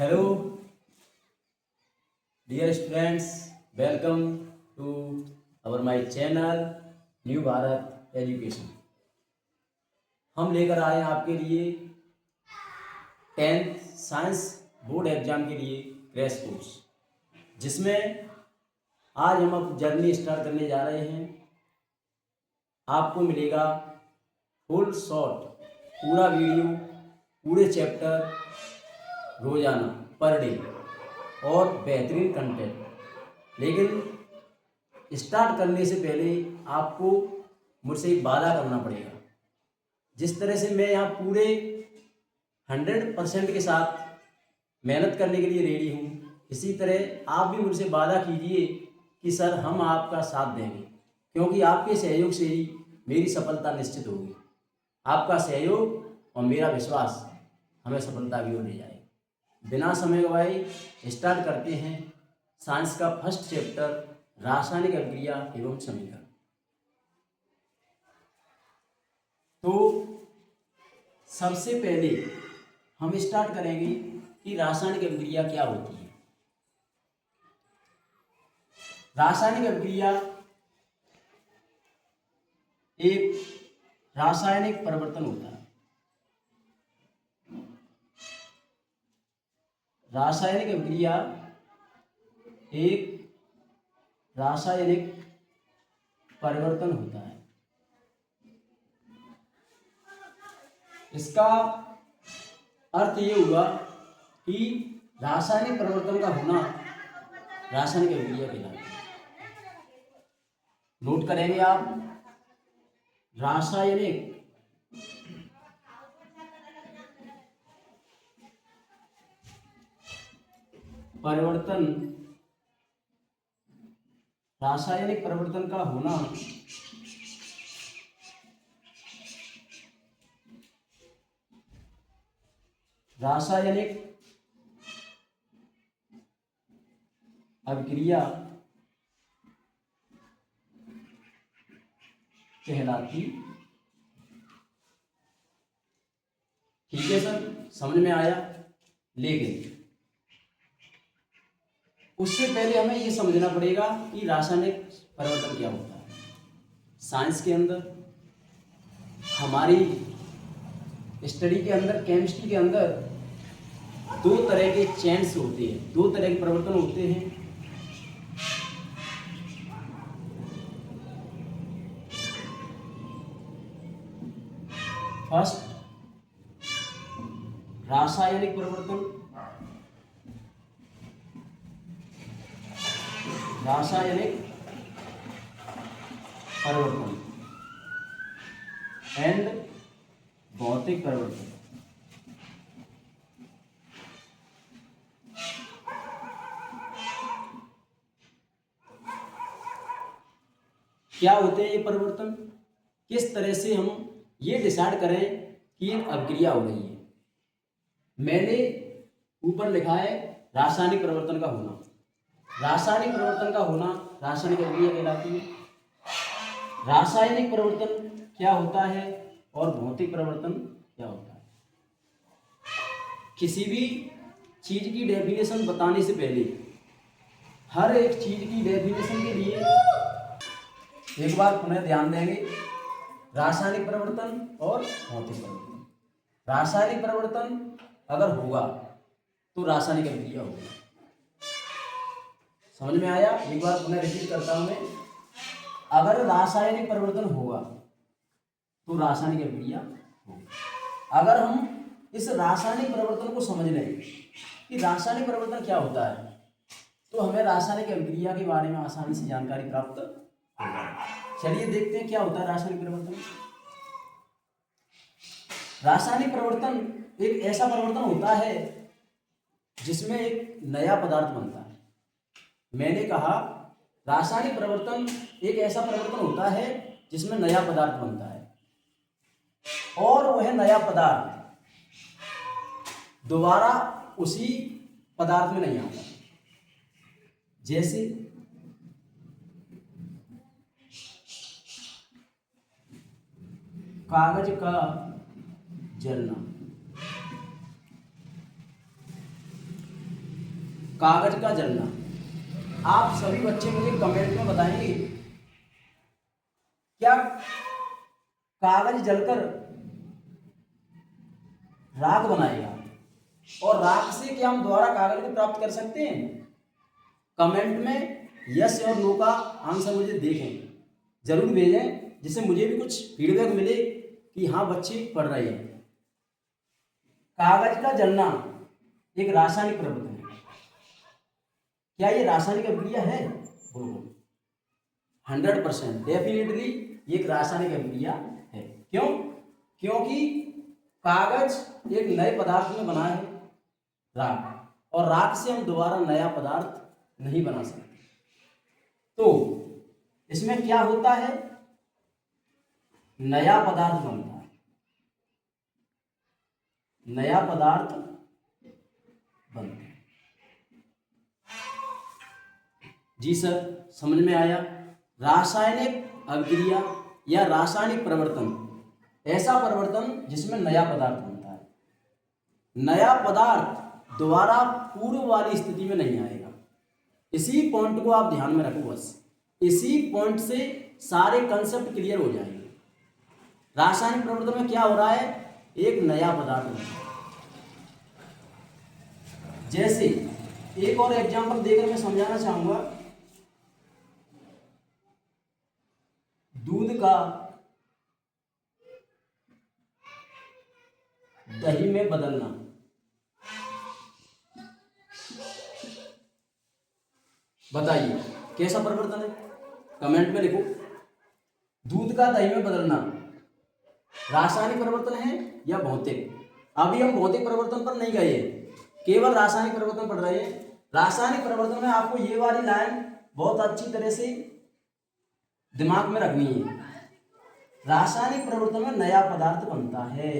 Hello, dear students. Welcome to our my channel new Bharat education. हम लेकर आए हैं आपके लिए 10th साइंस बोर्ड एग्जाम के लिए क्रैश कोर्स, जिसमें आज हम अब जर्नी स्टार्ट करने जा रहे हैं। आपको मिलेगा फुल शॉर्ट पूरा वीडियो, पूरे चैप्टर रोजाना पर डे और बेहतरीन कंटेंट। लेकिन स्टार्ट करने से पहले आपको मुझसे एक वादा करना पड़ेगा। जिस तरह से मैं यहाँ पूरे 100% के साथ मेहनत करने के लिए रेडी हूँ, इसी तरह आप भी मुझसे वादा कीजिए कि सर हम आपका साथ देंगे, क्योंकि आपके सहयोग से ही मेरी सफलता निश्चित होगी। आपका सहयोग और मेरा विश्वास हमें सफलता की ओर ले जाएगा। बिना समय गवाए स्टार्ट करते हैं साइंस का फर्स्ट चैप्टर, रासायनिक अभिक्रिया एवं समीकरण। तो सबसे पहले हम स्टार्ट करेंगे कि रासायनिक अभिक्रिया क्या होती है। रासायनिक अभिक्रिया एक रासायनिक परिवर्तन होता है। रासायनिक अभिक्रिया एक रासायनिक परिवर्तन होता है। इसका अर्थ ये हुआ कि रासायनिक परिवर्तन का होना रासायनिक अभिक्रिया कहलाती है। नोट करेंगे आप, रासायनिक परिवर्तन, रासायनिक परिवर्तन का होना रासायनिक अभिक्रिया कहलाती। ठीक है सर, समझ में आया। लेकिन उससे पहले हमें ये समझना पड़ेगा कि रासायनिक परिवर्तन क्या होता है। साइंस के अंदर, हमारी स्टडी के अंदर, केमिस्ट्री के अंदर दो तरह के चेंज होते हैं, दो तरह के परिवर्तन होते हैं। फर्स्ट, रासायनिक परिवर्तन, रासायनिक परिवर्तन एंड भौतिक परिवर्तन। क्या होते हैं ये परिवर्तन? किस तरह से हम ये डिसाइड करें कि एक अभिक्रिया हो रही है? मैंने ऊपर लिखा है रासायनिक परिवर्तन का होना। रासायनिक परिवर्तन का होना रासायनिक अभिक्रिया कहलाती है। रासायनिक परिवर्तन क्या होता है और भौतिक परिवर्तन क्या होता है? किसी भी चीज की डेफिनेशन बताने से पहले, हर एक चीज की डेफिनेशन के लिए एक बार पुनः ध्यान देंगे, रासायनिक परिवर्तन और भौतिक परिवर्तन। रासायनिक परिवर्तन अगर होगा तो रासायनिक अभिक्रिया होगी। समझ में आया? एक बार पुनः रिपीट करता हूं मैं। अगर रासायनिक परिवर्तन होगा तो रासायनिक अभिक्रिया होगी। अगर हम इस रासायनिक परिवर्तन को समझ लें कि रासायनिक परिवर्तन क्या होता है, तो हमें रासायनिक अभिक्रिया के बारे में आसानी से जानकारी प्राप्त होगा। चलिए देखते हैं क्या होता है रासायनिक परिवर्तन। रासायनिक परिवर्तन एक ऐसा परिवर्तन होता है जिसमें एक नया पदार्थ बनता है। मैंने कहा रासायनिक परिवर्तन एक ऐसा परिवर्तन होता है जिसमें नया पदार्थ बनता है, और वह नया पदार्थ दोबारा उसी पदार्थ में नहीं आता। जैसे कागज का जलना, कागज का जलना। आप सभी बच्चे मुझे कमेंट में बताएंगे क्या कागज जलकर राख बनाएगा और राख से क्या हम दोबारा कागज को प्राप्त कर सकते हैं? कमेंट में यस और नो का आंसर मुझे देखें, जरूर भेजें, जिससे मुझे भी कुछ फीडबैक मिले कि हाँ बच्चे पढ़ रहे हैं। कागज का जलना एक रासायनिक प्रवर्तन है। क्या ये रासायनिक अभिक्रिया है? बोलो। 100% डेफिनेटली ये एक रासायनिक अभिक्रिया है। क्यों? क्योंकि कागज एक नए पदार्थ में बना है राख, और राख से हम दोबारा नया पदार्थ नहीं बना सकते। तो इसमें क्या होता है? नया पदार्थ बनता है, नया पदार्थ बनता है। जी सर, समझ में आया। रासायनिक अभिक्रिया या रासायनिक परिवर्तन ऐसा परिवर्तन जिसमें नया पदार्थ बनता है। नया पदार्थ दोबारा पूर्व वाली स्थिति में नहीं आएगा। इसी पॉइंट को आप ध्यान में रखो, बस इसी पॉइंट से सारे कंसेप्ट क्लियर हो जाएंगे। रासायनिक परिवर्तन में क्या हो रहा है? एक नया पदार्थ बनता है। जैसे एक और एग्जांपल देकर मैं समझाना चाहूंगा। दूध का दही में बदलना। बताइए कैसा परिवर्तन है? कमेंट में लिखो। दूध का दही में बदलना रासायनिक परिवर्तन है या भौतिक? अभी हम भौतिक परिवर्तन पर नहीं गए, केवल रासायनिक परिवर्तन पढ़ रहे हैं। रासायनिक परिवर्तन में आपको ये वाली लाइन बहुत अच्छी तरह से दिमाग में रखनी है। रासायनिक परिवर्तन में नया पदार्थ बनता है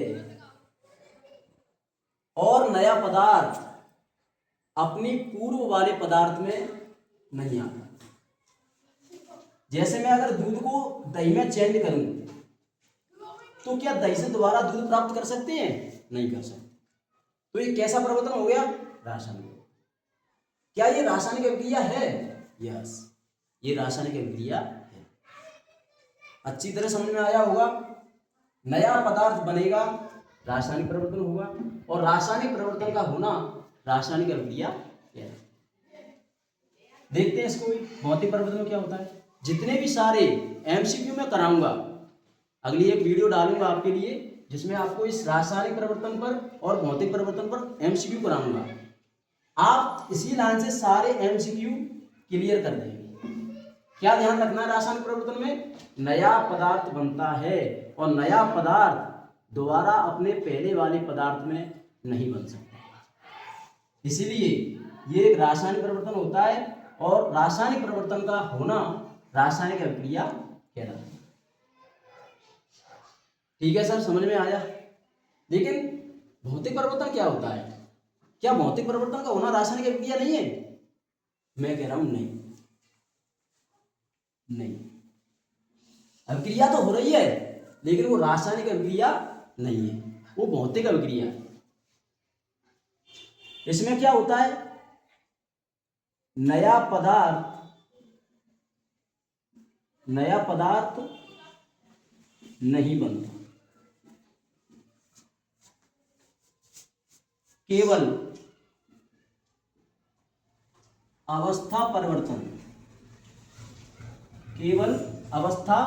और नया पदार्थ अपनी पूर्व वाले पदार्थ में नहीं आता। जैसे मैं अगर दूध को दही में चेंज करूं तो क्या दही से दोबारा दूध प्राप्त कर सकते हैं? नहीं कर सकते। तो ये कैसा परिवर्तन हो गया? रासायनिक। क्या ये रासायनिक अभिक्रिया है? यस, ये रासायनिक अभिक्रिया है। अच्छी तरह समझ में आया होगा। नया पदार्थ बनेगा, रासायनिक परिवर्तन होगा, और रासायनिक परिवर्तन का होना रासायनिक अभिक्रिया है। देखते हैं इसको भी, भौतिक परिवर्तन में क्या होता है। जितने भी सारे एमसीक्यू में कराऊंगा, अगली एक वीडियो डालूंगा आपके लिए जिसमें आपको इस रासायनिक परिवर्तन पर और भौतिक परिवर्तन पर एमसीक्यू कराऊंगा। आप इसी लाइन से सारे एमसीक्यू क्लियर कर देंगे। क्या ध्यान रखना है? रासायनिक परिवर्तन में नया पदार्थ बनता है और नया पदार्थ दोबारा अपने पहले वाले पदार्थ में नहीं बन सकता। इसीलिए ये एक रासायनिक परिवर्तन होता है और रासायनिक परिवर्तन का होना रासायनिक अभिक्रिया कहलाता है। ठीक है सर, समझ में आया। लेकिन भौतिक परिवर्तन क्या होता है? क्या भौतिक परिवर्तन का होना रासायनिक अभिक्रिया नहीं है? मैं कह रहा हूं नहीं, नहीं। अभिक्रिया तो हो रही है लेकिन वो रासायनिक अभिक्रिया नहीं है, वो भौतिक अभिक्रिया है। इसमें क्या होता है? नया पदार्थ नहीं बनता, केवल अवस्था परिवर्तन, केवल अवस्था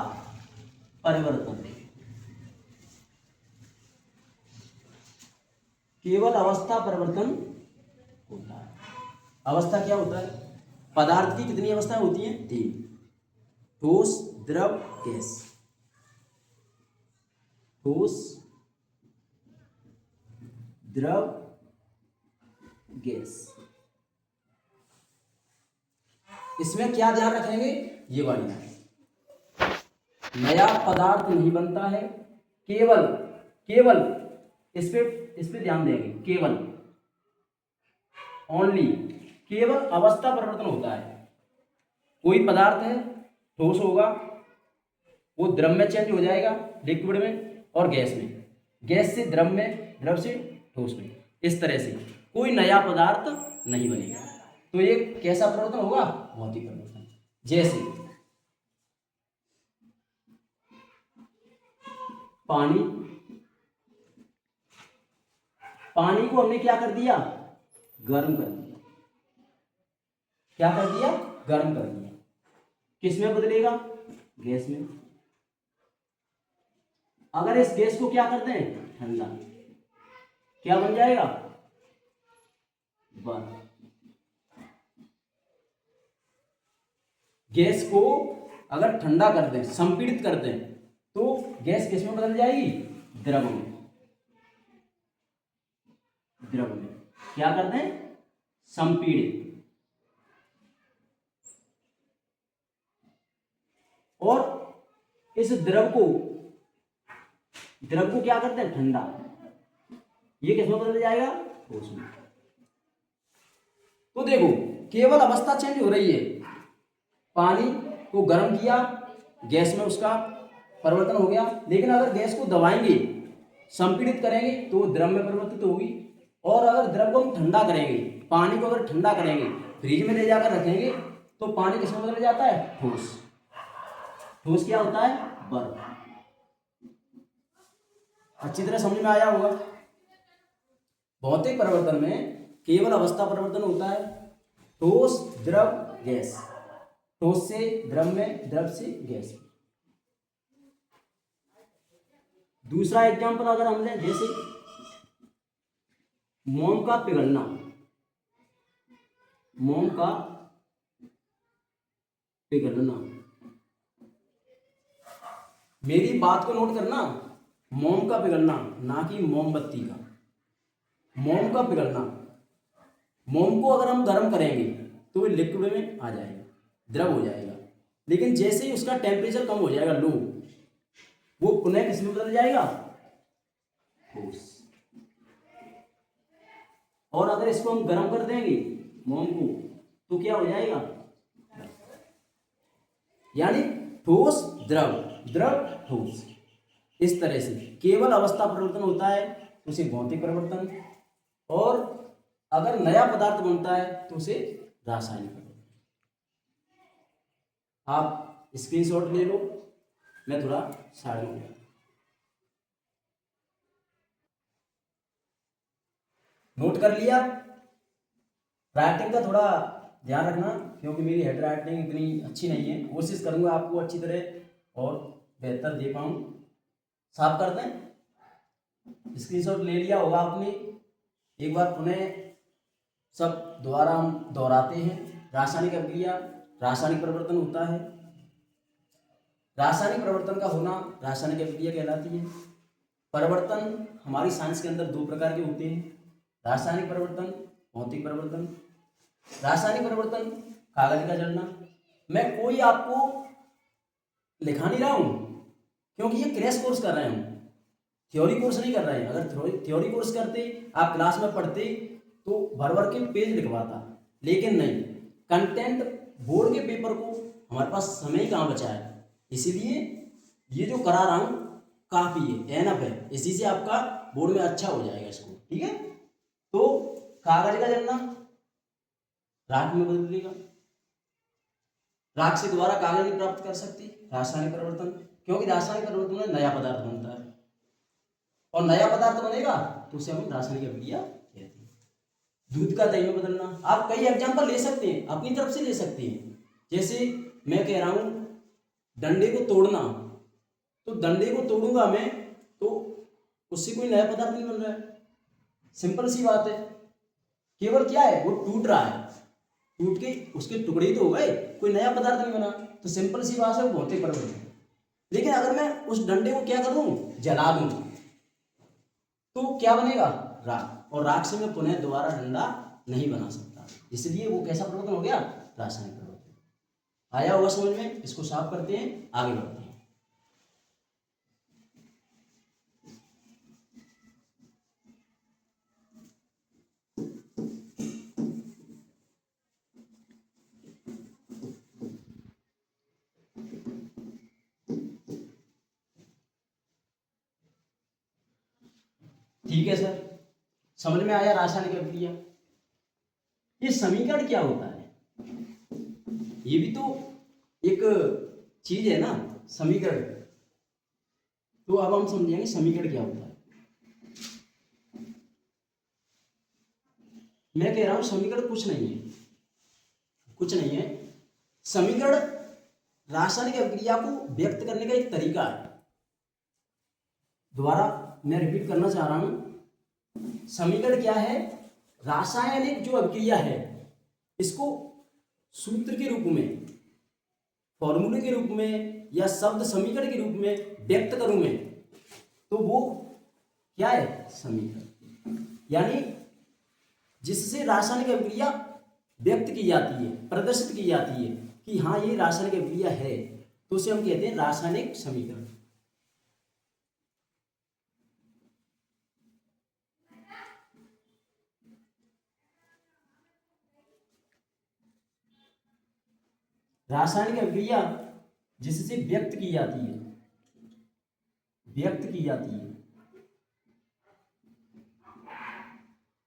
परिवर्तन, केवल अवस्था परिवर्तन होता है। अवस्था क्या होता है? पदार्थ की कितनी अवस्थाएं होती हैं? 3, ठोस, द्रव, गैस। ठोस, द्रव, गैस। इसमें क्या ध्यान रखेंगे? ये वाली नया पदार्थ नहीं बनता है, केवल इस पे ध्यान देंगे। केवल, ओनली, केवल अवस्था परिवर्तन होता है। कोई पदार्थ है, ठोस होगा, वो द्रव में चेंज हो जाएगा, लिक्विड में, और गैस में, गैस से द्रव में, द्रव से ठोस में। इस तरह से कोई नया पदार्थ नहीं बनेगा। तो ये कैसा परिवर्तन होगा? भौतिक परिवर्तन। जैसे पानी, पानी को हमने क्या कर दिया? गर्म कर दिया। क्या कर दिया? गर्म कर दिया। किस में बदलेगा? गैस में। अगर इस गैस को क्या कर दें? ठंडा, क्या बन जाएगा? बर्फ। गैस को अगर ठंडा कर दें, संपीड़ित कर दें, तो गैस किस में बदल जाएगी? द्रव में। द्रव में क्या कर दें? संपीड़ित। और इस द्रव को क्या करते हैं? ठंडा। ये किस में बदल जाएगा? ठोस में। तो देखो, केवल अवस्था चेंज हो रही है। पानी को गर्म किया, गैस में उसका परिवर्तन हो गया। लेकिन अगर गैस को दबाएंगे, संपीड़ित करेंगे, तो वो द्रव में परिवर्तित होगी। और अगर द्रव को हम ठंडा करेंगे, पानी को अगर ठंडा करेंगे, फ्रिज में ले जाकर रखेंगे, तो पानी किस में बदल जाता है? ठोस। ठोस क्या होता है? बर्फ। अच्छी तरह समझ में आया होगा। भौतिक परिवर्तन में केवल अवस्था परिवर्तन होता है। ठोस, द्रव, गैस। ठोस से द्रव में, द्रव से गैस में। दूसरा एग्जांपल अगर हम लें, जैसे मोम का पिघलना। मोम का पिघलना, मेरी बात को नोट करना। मोम का पिघलना, ना कि मोमबत्ती का। मोम का पिघलना। मोम को अगर हम गर्म करेंगे तो वो लिक्विड में आ जाएगा, द्रव हो जाएगा। लेकिन जैसे ही उसका टेम्परेचर कम हो जाएगा, लो, वो पुनः किस में बदल जाएगा? ठोस। और अगर इसको हम गर्म कर देंगे, मोम को, तो क्या हो जाएगा? यानी ठोस, द्रव, द्रव, ठोस। इस तरह से केवल अवस्था परिवर्तन होता है, उसे भौतिक परिवर्तन। और अगर नया पदार्थ बनता है तो उसे रासायनिक परिवर्तन। आप स्क्रीनशॉट ले लो, मैं थोड़ा साइड में गया। नोट कर लिया? राइटिंग का थोड़ा ध्यान रखना, क्योंकि मेरी हैंड राइटिंग इतनी अच्छी नहीं है। कोशिश करूंगा आपको अच्छी तरह और बेहतर दे पाऊँ। साफ कर दें। स्क्रीनशॉट ले लिया होगा आपने। एक बार पुनः सब दोबारा हम दोहराते हैं। रासायनिक अभिक्रिया, रासायनिक परिवर्तन होता है। रासायनिक परिवर्तन का होना रासायनिक अभिक्रिया कहलाती है। परिवर्तन हमारी साइंस के अंदर दो प्रकार के होते हैं, रासायनिक परिवर्तन, भौतिक परिवर्तन। रासायनिक परिवर्तन, कागज का जलना। मैं कोई आपको लिखा नहीं रहा हूं, क्योंकि ये क्रैश कोर्स कर रहे हैं, थ्योरी कोर्स नहीं कर रहे हैं। अगर थ्योरी कोर्स करते, आप क्लास में पढ़ते, तो भर भर के पेज लिखवाता। लेकिन नहीं, कंटेंट बोर्ड के पेपर को हमारे पास समय कहाँ बचा है, इसीलिए ये जो करा रहा हूँ काफ़ी है, एनफ है। इसी से आपका बोर्ड में अच्छा हो जाएगा इसको, ठीक है। तो कागज का जलना राख में बदलेगा। राख से दोबारा कागज नहीं प्राप्त कर सकती। रासायनिक परिवर्तन, क्योंकि रासायनिक परिवर्तन में नया पदार्थ बनता है, और नया पदार्थ बनेगा तो उसे हम रासायनिक अभिक्रिया कहते हैं। दूध का दही में बदलना, आप कई एग्जांपल ले सकते हैं, अपनी तरफ से ले सकते हैं। जैसे मैं कह रहा हूं डंडे को तोड़ना, तो डंडे को तोड़ूंगा मैं, तो उससे कोई नया पदार्थ नहीं बन रहा है। सिंपल सी बात है, केवल क्या है, वो टूट रहा है, टूट के उसके टुकड़े ही तो हो गए, कोई नया पदार्थ नहीं बना। तो सिंपल सी बात है, वो भौतिक परिवर्तन। लेकिन अगर मैं उस डंडे को क्या कर दूं, जला दूं, तो क्या बनेगा, राख। और राख से मैं पुनः दोबारा डंडा नहीं बना सकता, इसलिए वो कैसा परिवर्तन हो गया, रासायनिक परिवर्तन। आया होगा समझ में? इसको साफ करते हैं, आगे बढ़ते हैं। ठीक है सर, समझ में आया रासायनिक अभिक्रिया? ये समीकरण क्या होता है? ये भी तो एक चीज है ना, समीकरण। तो अब हम समझेंगे समीकरण क्या होता है। मैं कह रहा हूं समीकरण कुछ नहीं है, कुछ नहीं है। समीकरण रासायनिक अभिक्रिया को व्यक्त करने का एक तरीका है। दोबारा मैं रिपीट करना चाह रहा हूं, समीकरण क्या है? रासायनिक जो अभिक्रिया है इसको सूत्र के रूप में, फॉर्मूले के रूप में या शब्द समीकरण के रूप में व्यक्त करूं मैं, तो वो क्या है? समीकरण। यानी जिससे रासायनिक अभिक्रिया व्यक्त की जाती है, प्रदर्शित की जाती है कि हाँ ये रासायनिक अभिक्रिया है, तो उसे हम कहते हैं रासायनिक समीकरण। रासायनिक अभिक्रिया जिससे व्यक्त की जाती है, व्यक्त की जाती है,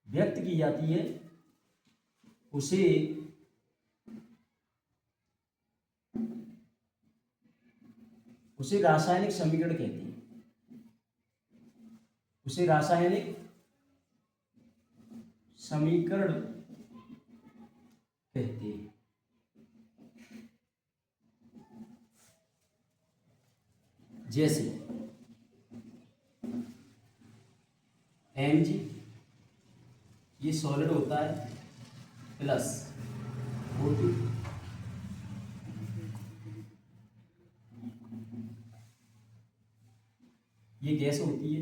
व्यक्त की जाती है, उसे रासायनिक समीकरण कहते हैं। उसे रासायनिक समीकरण कहते हैं। जैसे Mg ये सॉलिड होता है प्लस O2 ये गैस होती है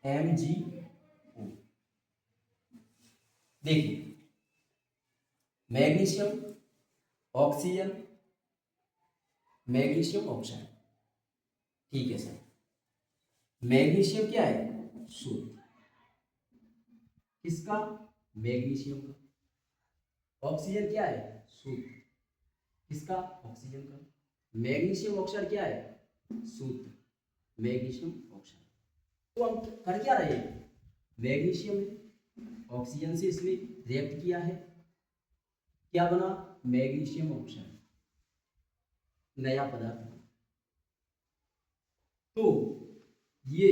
MgO। देखिए मैग्नीशियम ऑक्सीजन, मैग्नीशियम ऑक्साइड, ठीक है सर। मैग्नीशियम क्या है? शुद्ध। किसका? मैग्नीशियम का। ऑक्सीजन क्या है? शुद्ध। किसका? ऑक्सीजन का। मैग्नीशियम ऑक्साइड क्या है? शुद्ध। Magnesium oxide. तो हम कर क्या रहे हैं? मैग्नीशियम ऑक्सीजन से इसने रिएक्ट किया है, क्या बना? मैग्नीशियम ऑक्साइड, नया पदार्थ। तो ये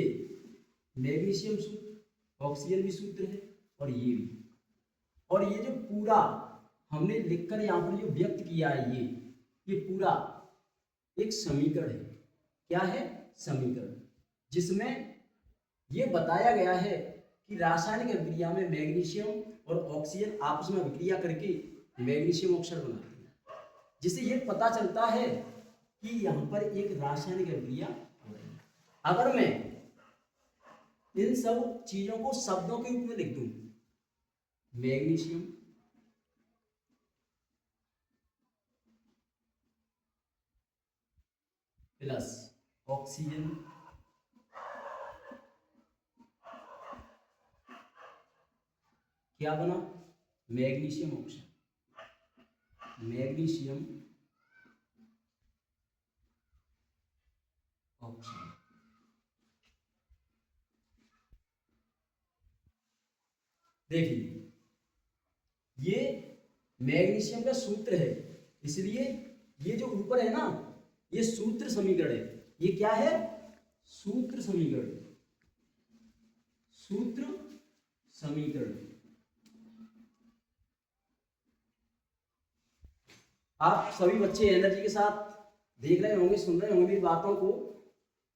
मैग्नीशियम सूत्र, ऑक्सीजन भी सूत्र है, और ये भी। और ये जो पूरा हमने लिखकर यहाँ पर जो व्यक्त किया है, ये पूरा एक समीकरण है। क्या है? समीकरण, जिसमें ये बताया गया है कि रासायनिक अभिक्रिया में मैग्नीशियम और ऑक्सीजन आपस में अभिक्रिया करके मैग्नीशियम ऑक्साइड बनाते हैं, जिससे ये पता चलता है कि यहाँ पर एक रासायनिक अभिक्रिया हो रही है। अगर मैं इन सब चीजों को शब्दों के रूप में लिख दूं, मैग्नीशियम प्लस ऑक्सीजन क्या बना? Magnesium oxide, magnesium oxide. देखिए ये मैग्नीशियम का सूत्र है, इसलिए ये जो ऊपर है ना, ये सूत्र समीकरण है। ये क्या है? सूत्र समीकरण, सूत्र समीकरण। आप सभी बच्चे एनर्जी के साथ देख रहे होंगे, सुन रहे होंगे मेरी बातों को।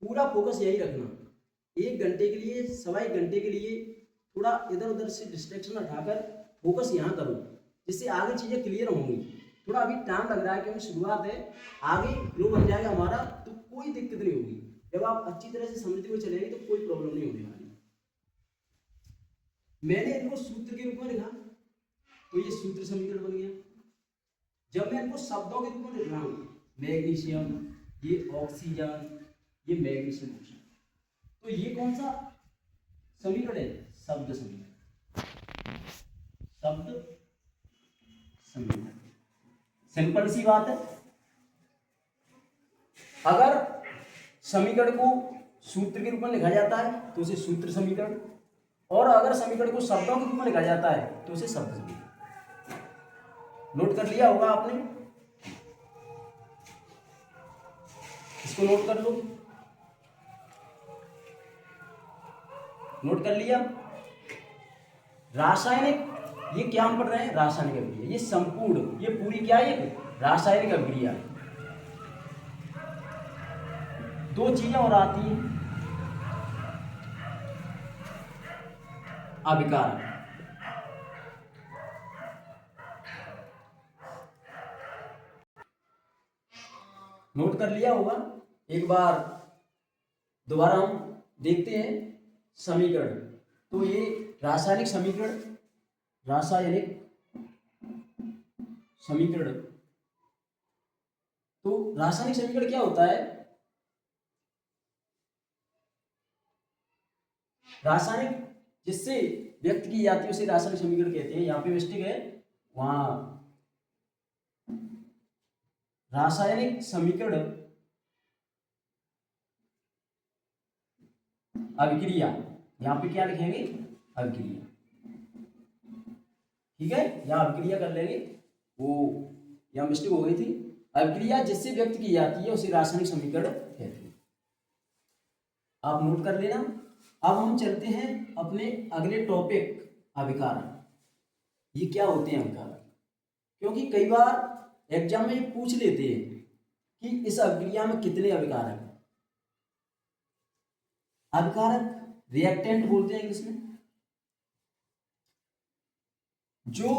पूरा फोकस यही रखना। 1 घंटे के लिए, सवा 1 घंटे के लिए थोड़ा इधर उधर से डिस्ट्रैक्शन हटाकर फोकस यहाँ करो, जिससे आगे चीजें क्लियर होंगी। थोड़ा अभी टाइम लग रहा है क्योंकि शुरुआत है, आगे फ्लो बन जाएगा हमारा, तो कोई दिक्कत नहीं होगी। जब आप अच्छी तरह से समझते हुए चलेंगे तो कोई प्रॉब्लम नहीं होने वाली। मैंने इनको सूत्र के रूप में लिखा, तो ये सूत्र समीकरण बन गया। जब मैं इनको शब्दों के रूप में लिख रहा हूं, मैग्नीशियम, ये ऑक्सीजन, ये मैग्नीशियम ऑक्साइड, तो ये कौन सा समीकरण है? शब्द समीकरण, शब्द समीकरण। सिंपल सी बात है। अगर समीकरण को सूत्र के रूप में लिखा जाता है तो उसे सूत्र समीकरण, और अगर समीकरण को शब्दों के रूप में लिखा जाता है तो उसे शब्द समीकरण। नोट कर लिया होगा आपने, इसको नोट कर लो। नोट कर लिया। रासायनिक, ये क्या हम पढ़ रहे हैं? रासायनिक अभिक्रिया। ये संपूर्ण, ये पूरी क्या है? एक रासायनिक अभिक्रिया। दो चीजें और आती हैं, अभिकारक। नोट कर लिया होगा। एक बार दोबारा हम देखते हैं समीकरण। तो ये रासायनिक समीकरण, रासायनिक समीकरण। तो रासायनिक समीकरण क्या होता है? रासायनिक जिससे व्यक्त की जाती है उसे रासायनिक समीकरण कहते हैं। यहाँ पे मिस्टेक है, वहां रासायनिक समीकरण अभिक्रिया, यहाँ पे क्या लिखेंगे? अभिक्रिया। ठीक है, यहाँ अभिक्रिया कर लेंगे, वो यहाँ मिस्टेक हो गई थी। अभिक्रिया जिससे व्यक्त की जाती है उसे रासायनिक समीकरण कहते हैं। आप नोट कर लेना। अब हम चलते हैं अपने अगले टॉपिक, अभिकारक। ये क्या होते हैं अभिकारक? क्योंकि कई बार एग्जाम में पूछ लेते हैं कि इस अभिक्रिया में कितने अभिकारक हैं। अभिकारक रिएक्टेंट बोलते हैं इंग्लिश में। जो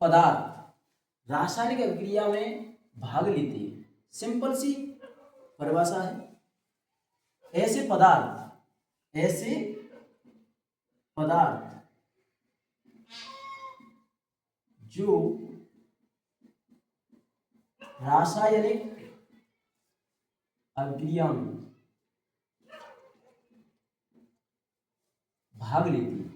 पदार्थ रासायनिक अभिक्रिया में भाग लेते हैं, सिंपल सी परिभाषा है, ऐसे पदार्थ जो रासायनिक अभिक्रिया में भाग लेती है,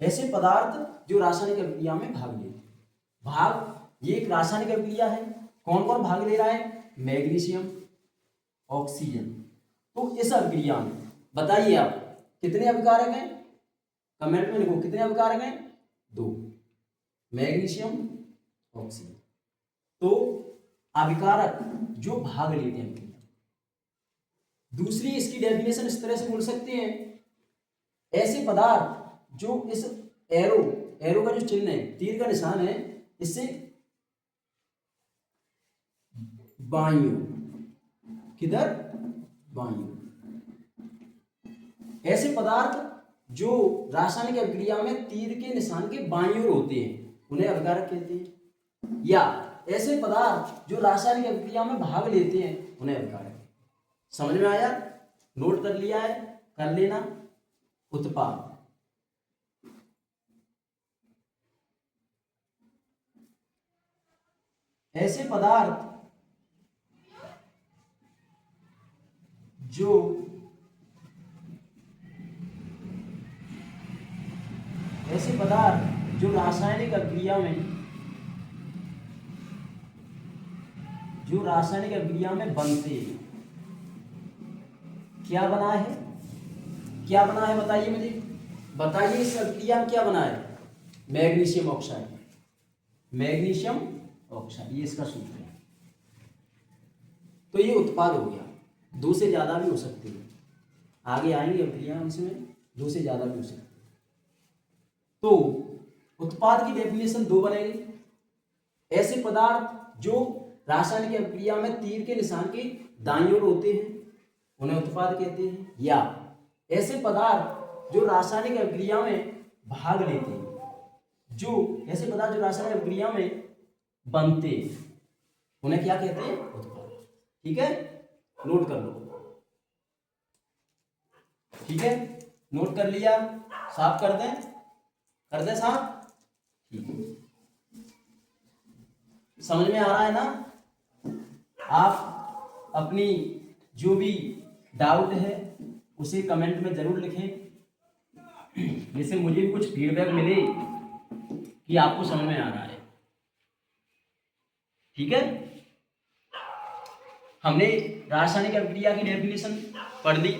ऐसे पदार्थ जो रासायनिक अभिक्रिया में भाग लेते हैं। भाग, ये एक रासायनिक अभिक्रिया है। कौन कौन भाग ले रहा है? Magnesium, oxygen. तो इस अभिक्रिया में बताइए आप कितने अभिकारक हैं? कमेंट में लिखो कितने अभिकारक हैं? 2, मैग्नीशियम, ऑक्सीजन। तो अभिकारक जो भाग लेते हैं। दूसरी इसकी डेफिनेशन इस तरह से बोल सकते हैं, ऐसे पदार्थ जो इस एरो का जो चिन्ह है, तीर का निशान है, इससे बाईं ओर, किधर? बाईं ओर। ऐसे पदार्थ जो रासायनिक अभिक्रिया में तीर के निशान के बाईं ओर होते हैं उन्हें अभिकारक कहते हैं। या ऐसे पदार्थ जो रासायनिक अभिक्रिया में भाग लेते हैं उन्हें अभिकारक। समझ में आया? नोट कर लिया है? कर लेना। उत्पाद, ऐसे पदार्थ जो रासायनिक अभिक्रिया में बनते हैं। क्या बना है? क्या बना है बताइए मुझे, बताइए इस अभिक्रिया में क्या बना है? मैग्नीशियम ऑक्साइड, मैग्नीशियम ऑक्साइड, ये इसका सूत्र है। तो ये उत्पाद हो गया। 2 से ज्यादा भी हो सकते हैं, आगे आएंगे अभिक्रिया, इसमें 2 से ज्यादा भी हो सकते हैं। तो उत्पाद की डेफिनेशन 2 बनेगी। ऐसे पदार्थ जो रासायनिक अभिक्रिया में तीर के निशान के दाईं ओर होते हैं उन्हें उत्पाद कहते हैं। या ऐसे पदार्थ जो रासायनिक अभिक्रिया में भाग लेते हैं, ऐसे पदार्थ जो रासायनिक अभिक्रिया में बनते हैं उन्हें क्या कहते हैं? उत्पाद। ठीक है, नोट कर लो। ठीक है, नोट कर लिया? साफ कर दें? कर दें साफ? ठीक है, समझ में आ रहा है ना? आप अपनी जो भी डाउट है उसे कमेंट में जरूर लिखें, जिससे मुझे भी कुछ फीडबैक मिले कि आपको समझ में आ रहा है। ठीक है, हमने रासायनिक अभिक्रिया की डेफिनेशन पढ़ ली,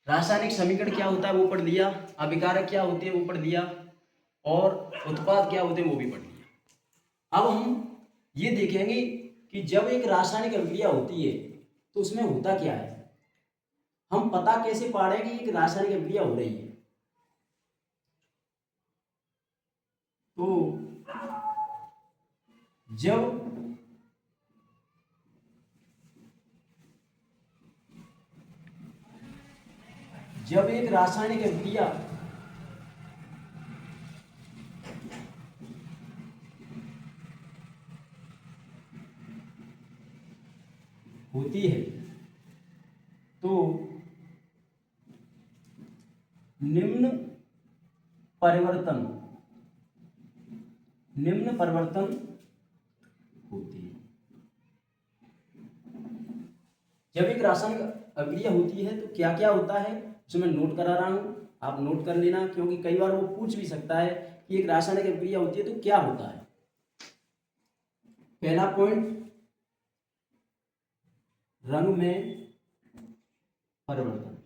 रासायनिक समीकरण क्या होता है वो पढ़ लिया, अभिकारक क्या होते हैं वो पढ़ लिया, और उत्पाद क्या होते हैं वो भी पढ़ लिया। अब हम ये देखेंगे कि जब एक रासायनिक अभिक्रिया होती है तो उसमें होता क्या है, हम पता कैसे पा रहे हैं कि एक रासायनिक अभिक्रिया हो रही है। तो जब एक रासायनिक अभिक्रिया होती है तो निम्न परिवर्तन होती है। जब एक रासायनिक अभिक्रिया होती है तो क्या क्या होता है उसे मैं नोट करा रहा हूं, आप नोट कर लेना, क्योंकि कई बार वो पूछ भी सकता है कि एक रासायनिक अभिक्रिया होती है तो क्या होता है। पहला पॉइंट, रंग में परिवर्तन।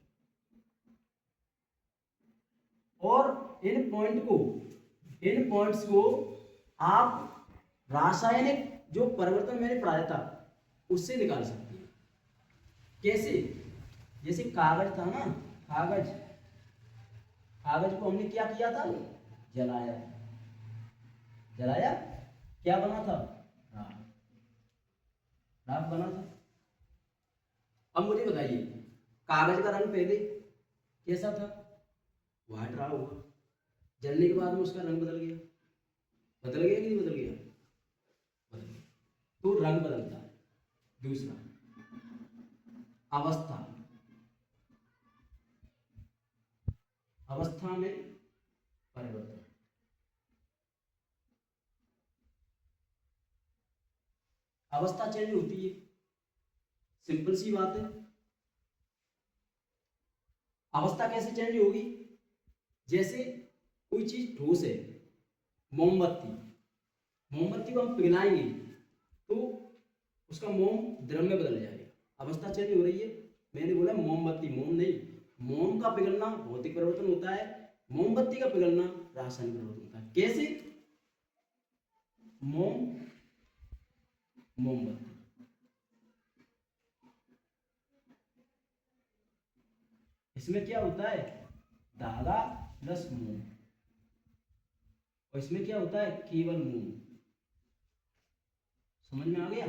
और इन पॉइंट्स को आप रासायनिक जो परिवर्तन मैंने पढ़ाया था उससे निकाल सकते हैं। कैसे? जैसे कागज था ना, कागज को हमने क्या किया था, जलाया, क्या बना था, राख बना था। अब मुझे बताइए, कागज का रंग पहले कैसा था, व्हाइट रहा होगा, जलने के बाद में उसका रंग बदल गया कि नहीं बदल गया? बदल गया। तो रंग बदलता है। दूसरा, अवस्था में परिवर्तन। अवस्था चेंज होती है, सिंपल सी बात है। अवस्था कैसे चेंज होगी? जैसे कोई चीज ठोस है, मोमबत्ती को हम पिघलाएंगे तो उसका मोम द्रव में बदल जाएगा, अवस्था चेंज हो रही है। मैंने बोला मोमबत्ती, मोम नहीं, मोम का पिघलना भौतिक परिवर्तन होता है, मोमबत्ती का पिघलना रासायनिक परिवर्तन होता है। कैसे? मोमबत्ती, इसमें क्या होता है, धागा प्लस मोम, और इसमें क्या होता है, केवल मोम। समझ में आ गया?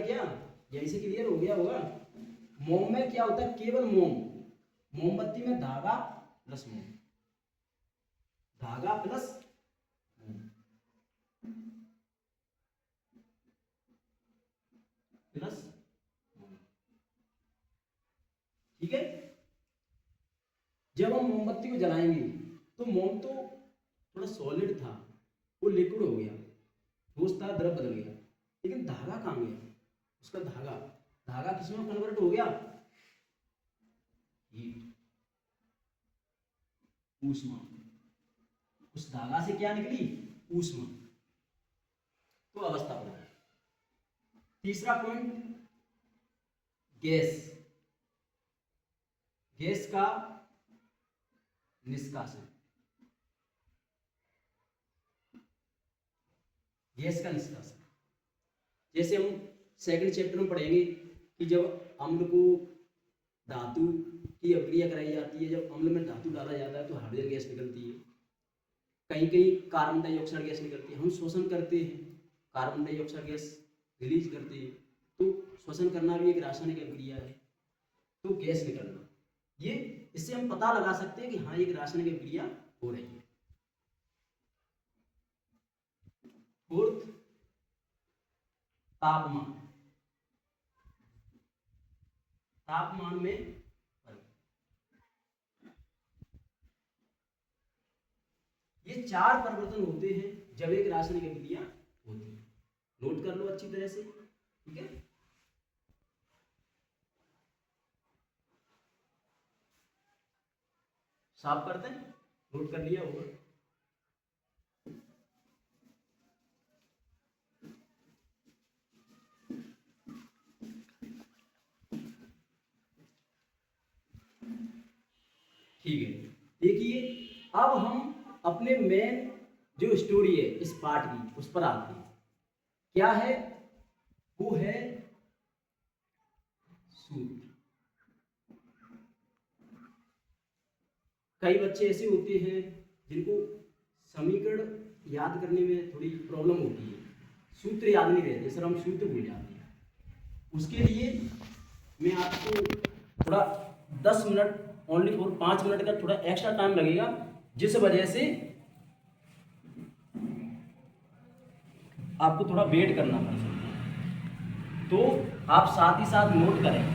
क्या? यहीं से क्लियर हो गया होगा। मोम में क्या होता है, केवल मोम, मोमबत्ती में धागा प्लस मोम, धागा प्लस मोम, प्लस मोम। ठीक है, जब हम मोमबत्ती को जलाएंगे तो मोम तो थोड़ा सॉलिड था, वो लिक्विड हो गया, ठोस था, द्रव बदल गया, लेकिन धागा कहाँ गया, उसका धागा किसमें कन्वर्ट हो गया, हीट, ऊष्मा। उस धागा से क्या निकली, ऊष्मा। तो अवस्था बदल। तीसरा पॉइंट, गैस का निष्कासन। जैसे हम सेकंड चैप्टर में पढ़ेंगे कि जब अम्ल को धातु की अभिक्रिया कराई जाती है, जब अम्ल में धातु डाला जाता है तो हाइड्रोजन गैस निकलती है, कहीं कहीं कार्बन डाइऑक्साइड गैस निकलती है, हम श्वसन करते हैं, कार्बन डाइऑक्साइड गैस रिलीज करते हैं, तो श्वसन करना भी एक रासायनिक अभिक्रिया है। तो गैस निकलना, ये इससे हम पता लगा सकते हैं कि हाँ एक रासायनिक अभिक्रिया हो रही है। फोर्थ, तापमान में फर्क। ये चार परिवर्तन होते हैं जब एक रासायनिक अभिक्रिया होती है। नोट कर लो अच्छी तरह से, ठीक है। साफ करते हैं, नोट कर लिया होगा। ठीक है, देखिए अब हम अपने मेन जो स्टोरी है इस पार्ट की उस पर आते हैं। क्या है वो है सूत्र। कई बच्चे ऐसे होते हैं जिनको समीकरण याद करने में थोड़ी प्रॉब्लम होती है, सूत्र याद नहीं रहते सर, हम सूत्र भूल जाते हैं। उसके लिए मैं आपको थोड़ा 10 मिनट ओनली फॉर 5 मिनट का थोड़ा एक्स्ट्रा टाइम लगेगा, जिस वजह से आपको थोड़ा वेट करना पड़ सकता है। तो आप साथ ही साथ नोट करें,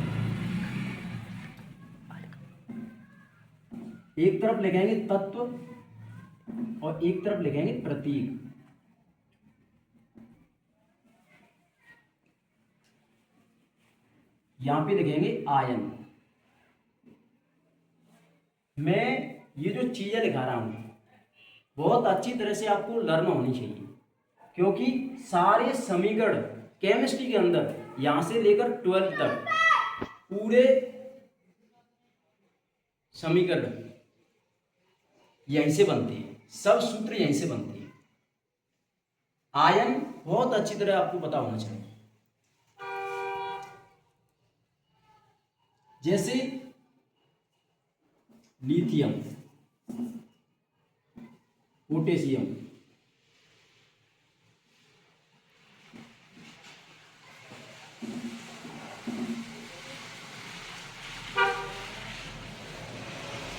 एक तरफ लिखेंगे तत्व और एक तरफ लिखेंगे प्रतीक। यहां पे लिखेंगे आयन। मैं ये जो चीजें लिखा रहा हूं बहुत अच्छी तरह से आपको लर्न होनी चाहिए, क्योंकि सारे समीकरण केमिस्ट्री के अंदर यहां से लेकर 12th तक पूरे समीकरण यहीं से बनते हैं, सब सूत्र यहीं से बनते हैं। आयन बहुत अच्छी तरह आपको पता होना चाहिए। जैसे lithium, potassium,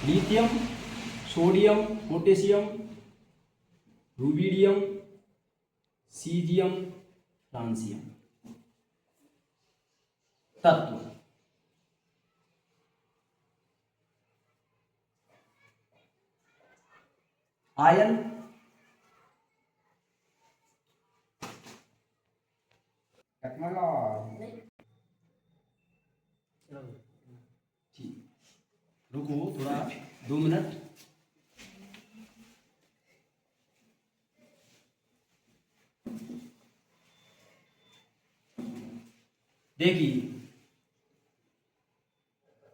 lithium, sodium, potassium, rubidium, caesium, francium तत्व। आयन ठीक, रुको थोड़ा 2 मिनट। देखिए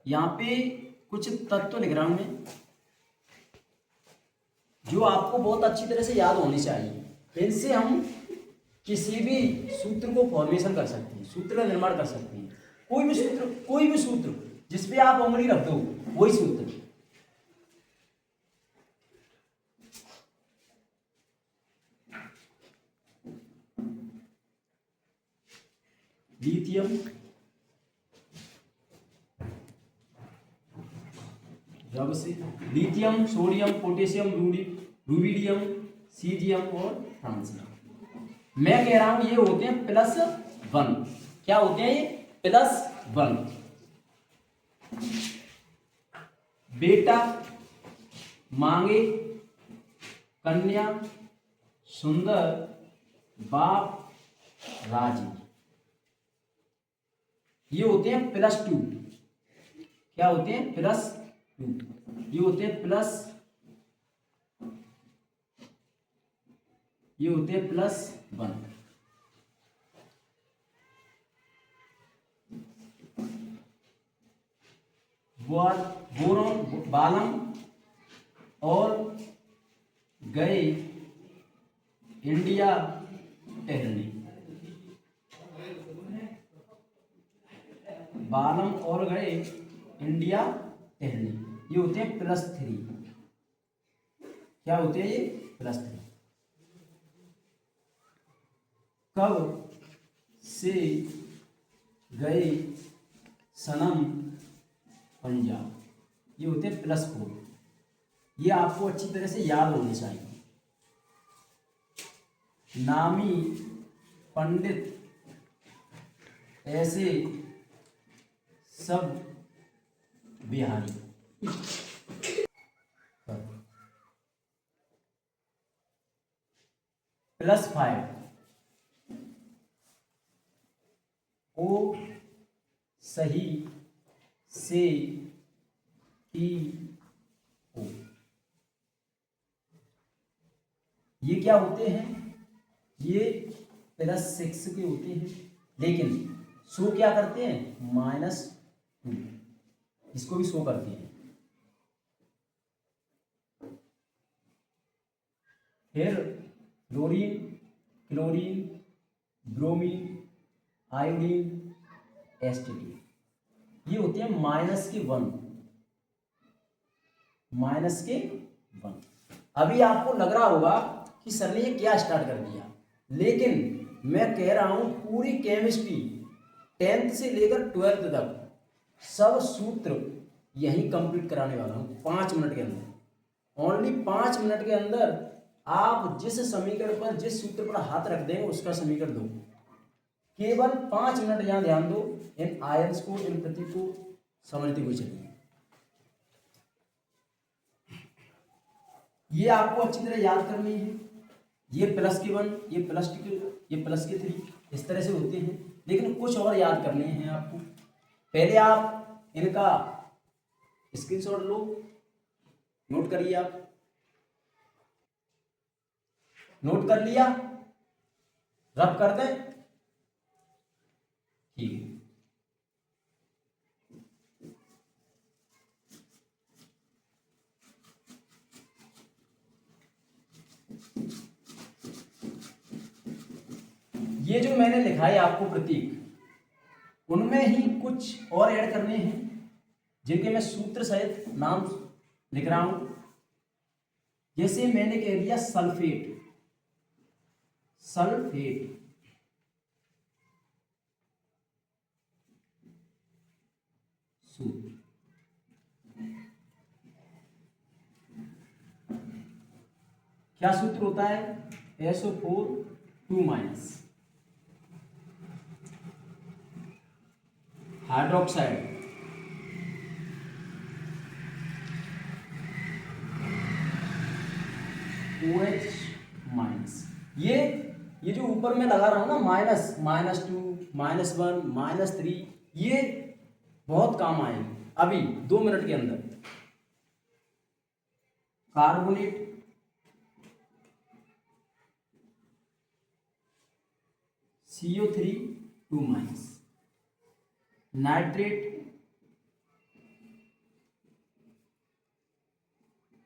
यहां पे कुछ तत्व लिख रहा हूं मैं, जो आपको बहुत अच्छी तरह से याद होनी चाहिए। इनसे हम किसी भी सूत्र को फॉर्मेशन कर सकते हैं, सूत्र का निर्माण कर सकते हैं। कोई भी सूत्र जिसपे आप उंगली रख दो वही सूत्र। लिथियम, रब से lithium, sodium, potassium, rubidium, caesium और फ्रांसियम। मैं कह रहा हूं ये होते हैं +1। क्या होते हैं ये? +1। बेटा मांगे कन्या सुंदर बाप राजी, ये होते हैं +2। क्या होते हैं? +2। ये होते हैं +1। बोरॉन, बालम और गए इंडिया टहलने। बालम और गए इंडिया टहलने, ये होते हैं +3। क्या होते हैं ये? +3। कब से गए सनम पंजाब, ये होते हैं +4। ये आपको अच्छी तरह से याद होने चाहिए। नामी पंडित ऐसे सब बिहारी। +5 ओ सही से ही हो। ये क्या होते हैं? ये +6 के होते हैं, लेकिन शो क्या करते हैं? -2। इसको भी शो करते हैं। फिर fluorine, chlorine, bromine, iodine, STD, ये होते हैं -1। -1। अभी आपको लग रहा होगा कि सर ने ये क्या स्टार्ट कर दिया, लेकिन मैं कह रहा हूं पूरी केमिस्ट्री 10th से लेकर 12th तक सब सूत्र यही कंप्लीट कराने वाला हूं 5 मिनट के अंदर। ओनली 5 मिनट के अंदर आप जिस समीकरण पर, जिस सूत्र पर हाथ रख देंगे उसका समीकरण दो। केवल 5 मिनट यहाँ ध्यान दो, इन आयंस को, इन प्रतीक को समझते हुए चलिए। ये आपको अच्छी तरह याद करनी है। ये +1, ये +2, ये +3, इस तरह से होते हैं, लेकिन कुछ और याद करने हैं आपको। पहले आप इनका स्क्रीनशॉट लो, नोट करिए। आप नोट कर लिया, रब कर दें, ठीक है। ये जो मैंने लिखा है आपको प्रतीक, उनमें ही कुछ और ऐड करने हैं जिनके मैं सूत्र सहित नाम लिख रहा हूं। जैसे मैंने कह दिया सल्फेट, सल्फेट, सूत्र क्या सूत्र होता है? SO4 2- hydroxide, OH-। ये जो ऊपर में लगा रहा हूं ना माइनस, -2, -1, -3, ये बहुत काम आएंगे अभी 2 मिनट के अंदर। Carbonate, CO3 2-, nitrate,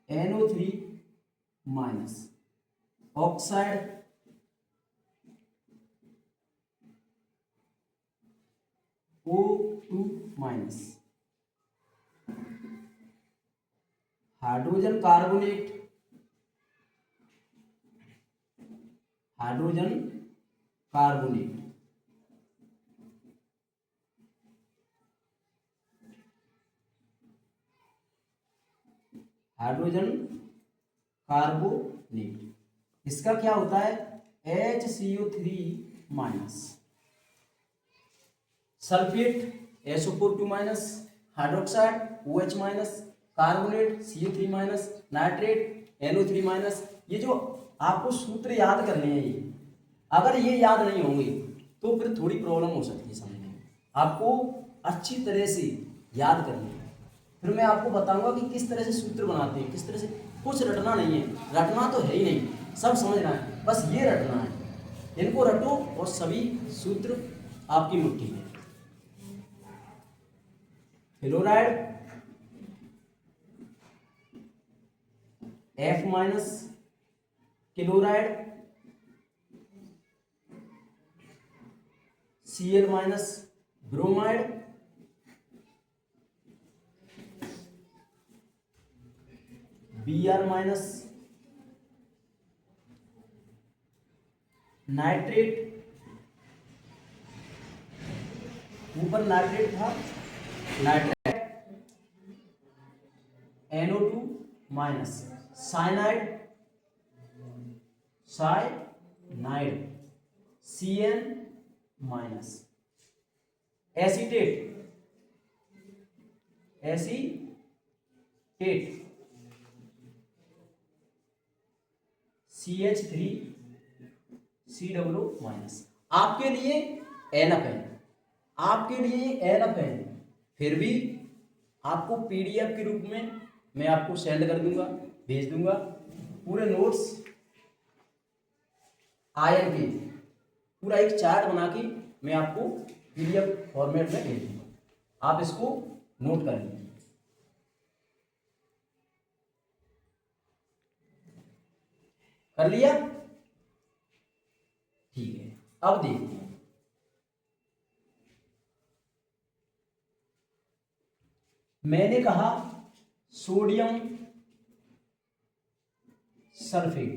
NO3-, oxide, O2-, hydrogen carbonate, hydrogen carbonate, hydrogen carbonate, इसका क्या होता है? HCO3-। Sulphate SO4 2-, hydroxide OH-, carbonate CO3-, nitrate NO3-। ये जो आपको सूत्र याद करने हैं, ये अगर ये याद नहीं होंगे तो फिर थोड़ी प्रॉब्लम हो सकती है समझने में। आपको अच्छी तरह से याद करनी है, फिर मैं आपको बताऊंगा कि किस तरह से सूत्र बनाते हैं, किस तरह से। कुछ रटना नहीं है, रटना तो है ही नहीं, सब समझना है, बस ये रटना है। इनको रटो और सभी सूत्र आपकी मुट्ठी में। Fluoride F-, chloride Cl-, bromide Br-, nitrate, ऊपर नाइट्रेट था, nitrate NO2-, cyanide, cyanide CN-, acetate, acetate CH3COO-। आपके लिए एनफ है, आपके लिए एनफ है, फिर भी आपको PDF के रूप में मैं आपको सेंड कर दूंगा, भेज दूंगा पूरे नोट्स आयन के, पूरा एक चार्ट बना के मैं आपको PDF फॉर्मेट में भेज दूंगा। आप इसको नोट कर लीजिए। कर लिया? ठीक है, अब देखते हैं। मैंने कहा सोडियम सल्फेट,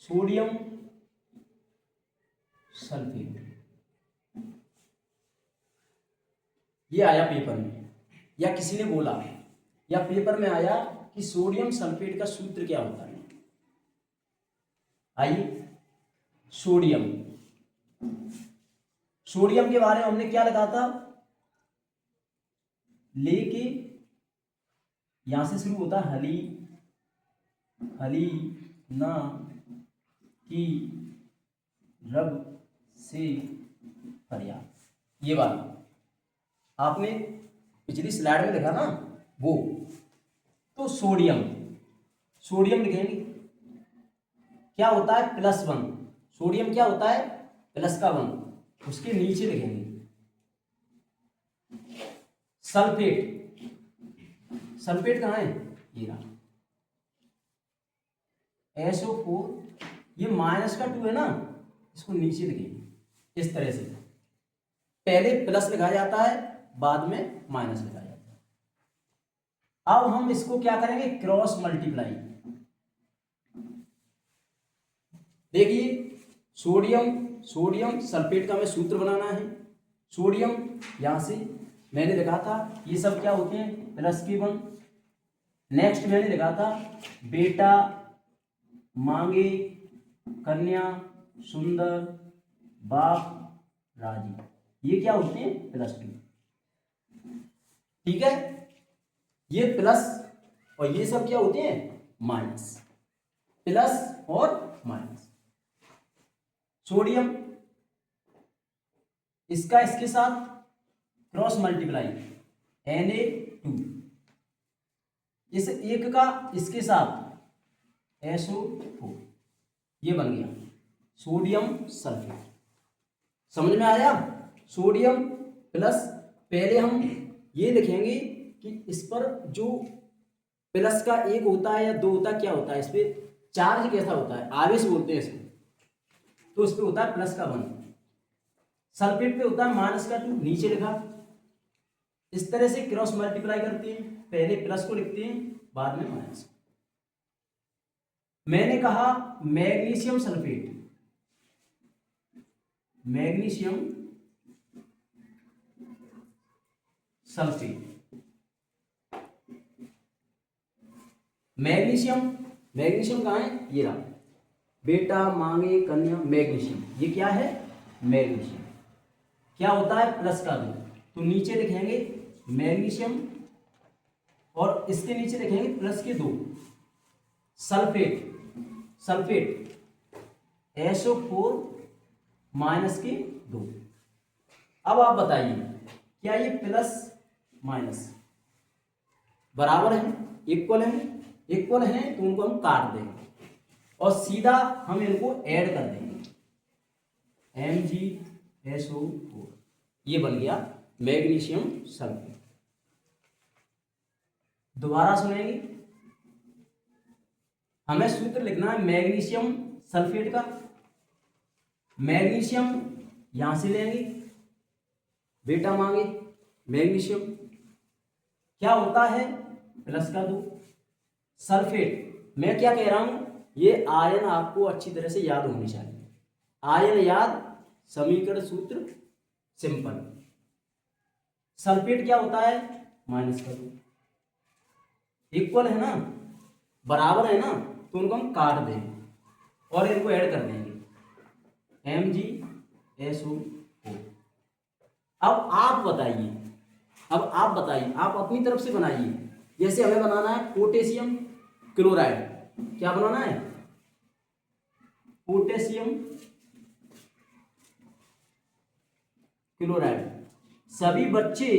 सोडियम सल्फेट, ये आया पेपर में, या किसी ने बोला, या पेपर में आया कि सोडियम सल्फेट का सूत्र क्या होता है। आइए, सोडियम, सोडियम के बारे में हमने क्या लगा था, लेके यहां से शुरू होता है हली, हली ना की रब से पर्याप्त, ये वाला आपने पिछली स्लाइड में देखा ना वो। तो सोडियम, सोडियम लिखेंगे क्या होता है, +1, सोडियम क्या होता है, +1, उसके नीचे लिखेंगे सल्फेट, सल्फेट कहाँ है, ये रहा SO4, ये -2 है ना, इसको नीचे लिखेंगे इस तरह से, पहले प्लस लिखा जाता है बाद में माइनस लिखा जाता है। अब हम इसको क्या करेंगे, क्रॉस मल्टीप्लाई। देखिए सोडियम, सोडियम सल्फेट का हमें सूत्र बनाना है। सोडियम यहां से मैंने लिखा था, ये सब क्या होते हैं, +1। नेक्स्ट मैंने लिखा था बेटा मांगे कन्या सुंदर बाप राजी, ये क्या होते हैं, +2। ठीक है, ये प्लस और ये सब क्या होते हैं, माइनस, प्लस और माइनस। सोडियम इसका इसके साथ क्रॉस मल्टीप्लाई, Na2, इस एक का इसके साथ SO4, ये बन गया सोडियम सल्फेट। समझ में आया, सोडियम प्लस, पहले हम ये लिखेंगे कि इस पर जो प्लस का एक होता है या दो होता है, क्या होता है, इस पर चार्ज कैसा होता है, आवेश बोलते हैं इसको, तो इस पर होता है +1, सल्फेट पे होता है -2, नीचे लिखा। इस तरह से क्रॉस मल्टीप्लाई करते हैं, पहले प्लस को लिखते हैं बाद में माइनस। मैंने कहा magnesium sulphate, magnesium sulphate, magnesium, magnesium कहाँ है, ये रहा, बेटा मांगे कन्या मैग्नीशियम, ये क्या है, मैग्नीशियम, क्या होता है, +2, तो नीचे लिखेंगे मैग्नीशियम और इसके नीचे लिखेंगे +2, सल्फेट, सल्फेट SO4 -2। अब आप बताइए क्या ये प्लस माइनस बराबर है, इक्वल है, इक्वल है तो उनको हम काट देंगे और सीधा हम इनको ऐड कर देंगे, MgSO4, ये बन गया मैग्नीशियम सल्फेट। दोबारा सुनेंगे, हमें सूत्र लिखना है मैग्नीशियम सल्फेट का। मैग्नीशियम यहां से लेंगे, बेटा मांगे मैग्नीशियम, क्या होता है, +2, सल्फेट, मैं क्या कह रहा हूं, ये आयन आपको अच्छी तरह से याद होनी चाहिए, आयन याद, समीकरण सूत्र सिंपल। सल्फेट क्या होता है, -2, इक्वल है ना, बराबर है ना, तो उनको हम काट देंगे और इनको ऐड कर देंगे, MgSO4। अब आप बताइए, अब आप बताइए, आप अपनी तरफ से बनाइए। जैसे हमें बनाना है पोटेशियम क्लोराइड, क्या बनाना है, पोटेशियम क्लोराइड। सभी बच्चे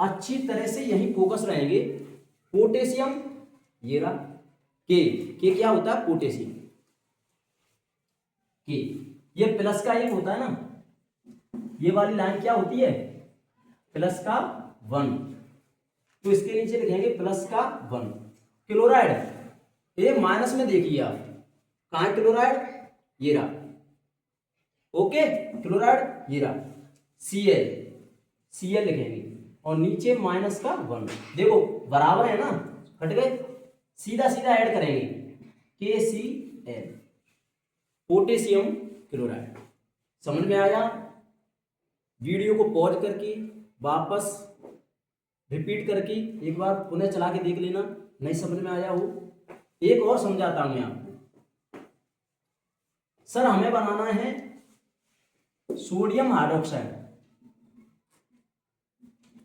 अच्छी तरह से यहीं फोकस रहेंगे। पोटेशियम, ये रहा के क्या होता है, पोटेशियम के, ये प्लस का एक होता है ना, ये वाली लाइन क्या होती है, +1, तो इसके नीचे लिखेंगे +1। क्लोराइड ये माइनस में देखिए आप, कहाँ है क्लोराइड, ये रहा, ओके, क्लोराइड ये रहा, Cl लिखेंगे और नीचे माइनस का 1, देखो बराबर है ना, हट गए, सीधा सीधा ऐड करेंगे, KCl, पोटेशियम क्लोराइड। समझ में आया? वीडियो को पॉज करके वापस रिपीट करके एक बार पुनः चला के देख लेना, नहीं समझ में आया हो। एक और समझाता हूं मैं आपको। सर हमें बनाना है sodium hydroxide,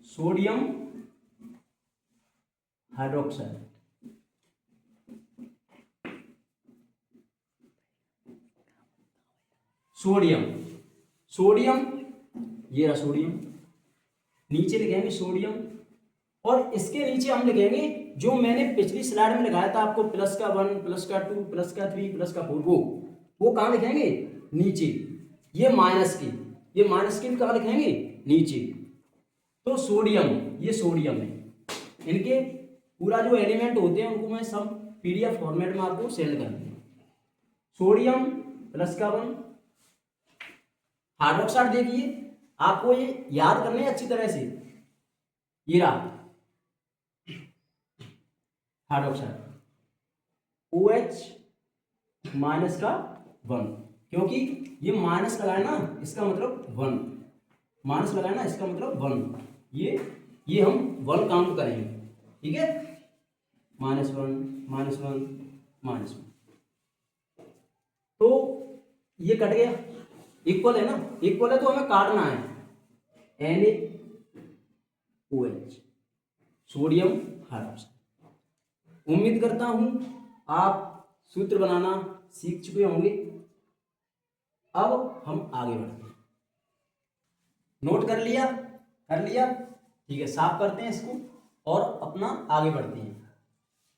sodium hydroxide, sodium, sodium ये रहा सोडियम, नीचे लिखेंगे सोडियम, और इसके नीचे हम लिखेंगे जो मैंने पिछली स्लाइड में लिखाया था आपको, +1 +2 +3 +4, वो कहाँ लिखेंगे, नीचे। ये माइनस की भी कहाँ लिखेंगे, नीचे। तो सोडियम, ये सोडियम है, इनके पूरा जो एलिमेंट होते हैं उनको मैं सब PDF फॉर्मेट में आपको सेंड कर दूंगा। सोडियम +1 हाइड्रोक्साइड, देखिए आपको ये याद करने हैं अच्छी तरह से, ये रहा हाइड्रोक्साइड, OH -1, क्योंकि ये माइनस लगाए ना इसका मतलब 1, माइनस लगाए ना इसका मतलब 1, ये हम 1 काउंट करेंगे, ठीक है, -1 तो ये कट गया, इक्वल है ना, इक्वल है तो हमें काटना है, NaOH, सोडियम हाइड्रोक्साइड। उम्मीद करता हूं आप सूत्र बनाना सीख चुके होंगे। अब हम आगे बढ़ते हैं, नोट कर लिया, ठीक है, साफ करते हैं इसको और अपना आगे बढ़ते हैं।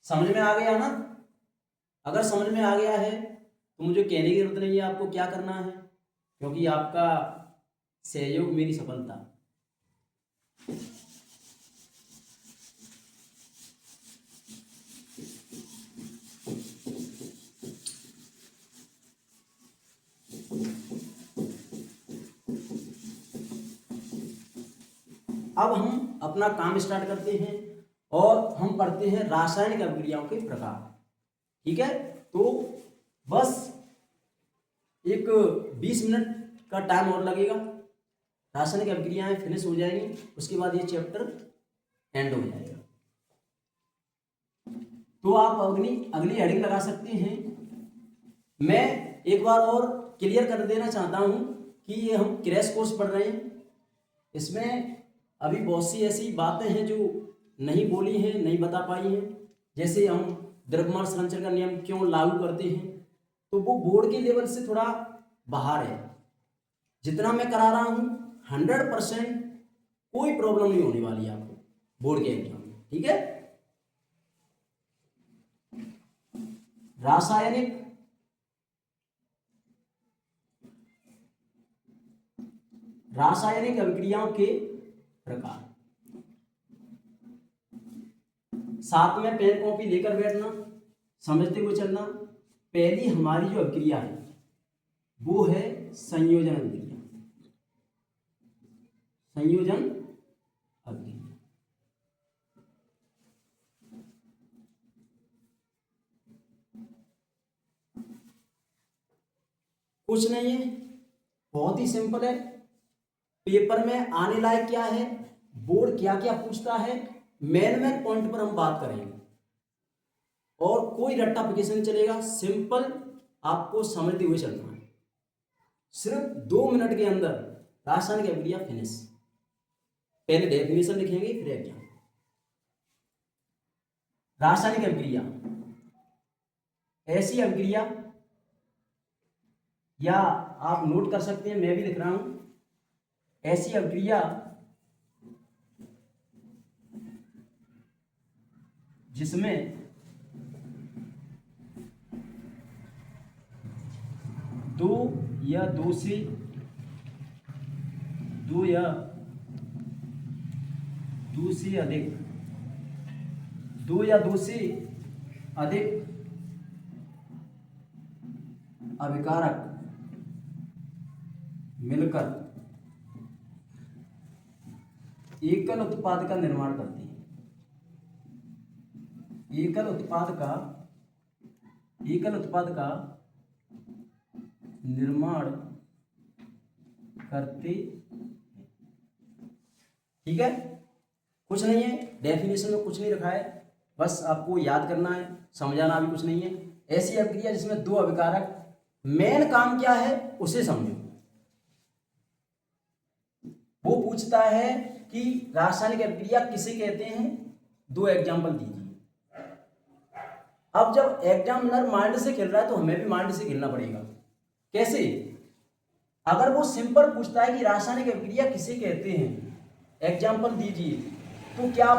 समझ में आ गया ना? अगर समझ में आ गया है तो मुझे कहने की जरूरत नहीं है आपको क्या करना है, क्योंकि आपका सहयोग मेरी सफलता। अब हम अपना काम स्टार्ट करते हैं और हम पढ़ते हैं रासायनिक अभिक्रियाओं के प्रकार, ठीक है। तो बस एक 20 मिनट का टाइम और लगेगा, रासायनिक अभिक्रियाएं फिनिश हो जाएंगी, उसके बाद ये चैप्टर एंड हो जाएगा। तो आप अगली हेडिंग लगा सकते हैं। मैं एक बार और क्लियर कर देना चाहता हूं कि ये हम क्रैश कोर्स पढ़ रहे हैं, इसमें अभी बहुत सी ऐसी बातें हैं जो नहीं बोली हैं, नहीं बता पाई हैं, जैसे हम द्रव्यमान संरक्षण का नियम क्यों लागू करते हैं, तो वो बोर्ड के लेवल से थोड़ा बाहर है। जितना मैं करा रहा हूँ 100% कोई प्रॉब्लम नहीं होने वाली है आपको बोर्ड के एग्जाम में, ठीक है। रासायनिक अभिक्रियाओं के प्रकार, साथ में पेन कॉपी लेकर बैठना, समझते हुए चलना। पहली हमारी जो अभिक्रिया है वो है संयोजन अभिक्रिया, संयोजन अभिक्रिया। कुछ नहीं है, बहुत ही सिंपल है। पेपर में आने लायक क्या है, बोर्ड क्या क्या पूछता है, मेन पॉइंट पर हम बात करेंगे और कोई रट्टाफिकेशन नहीं चलेगा। सिंपल आपको समझते हुए चलना है, सिर्फ 2 मिनट के अंदर रासायनिक अभिक्रिया फिनिश। पहले डेफिनेशन लिखेंगे फिर एग्जाम। रासायनिक अभिक्रिया ऐसी अभिक्रिया, या आप नोट कर सकते हैं, मैं भी लिख रहा हूं, ऐसी अभिक्रिया जिसमें दो या दो से अधिक अभिकारक मिलकर एकल उत्पाद का निर्माण करती हैं। एकल उत्पाद का निर्माण करते हैं। ठीक है, कुछ नहीं है, डेफिनेशन में कुछ नहीं रखा है, बस आपको याद करना है, समझाना भी कुछ नहीं है। ऐसी अभिक्रिया जिसमें दो अभिकारक, मेन काम क्या है उसे समझो। वो पूछता है कि रासायनिक अभिक्रिया किसे कहते हैं, 2 एग्जाम्पल दीजिए। अब जब एग्जामिनर माइंड से खेल रहा है तो हमें भी माइंड से खेलना पड़ेगा। कैसे? अगर वो सिंपल पूछता है कि रासायनिक अभिक्रिया किसे कहते हैं, एग्जाम्पल दीजिए, तो क्या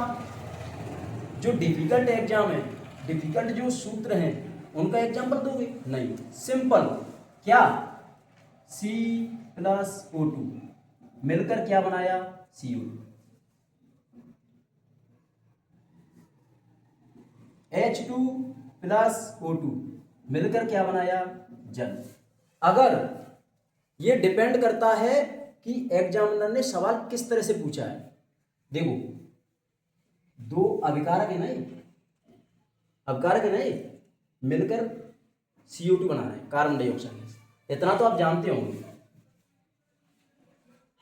जो डिफिकल्ट एग्जाम है, डिफिकल्ट जो सूत्र हैं उनका एग्जाम्पल दोगे? नहीं, सिंपल क्या, C+O2 मिलकर क्या बनाया, CO2। H2+O2 मिलकर क्या बनाया, जल। अगर ये डिपेंड करता है कि एग्जामिनर ने सवाल किस तरह से पूछा है। देखो, 2 अभिकारक है ना, ये अभिकारक है ना, ये मिलकर CO2 बना रहे हैं, कार्बन डाइऑक्साइड गैस। इतना तो आप जानते होंगे।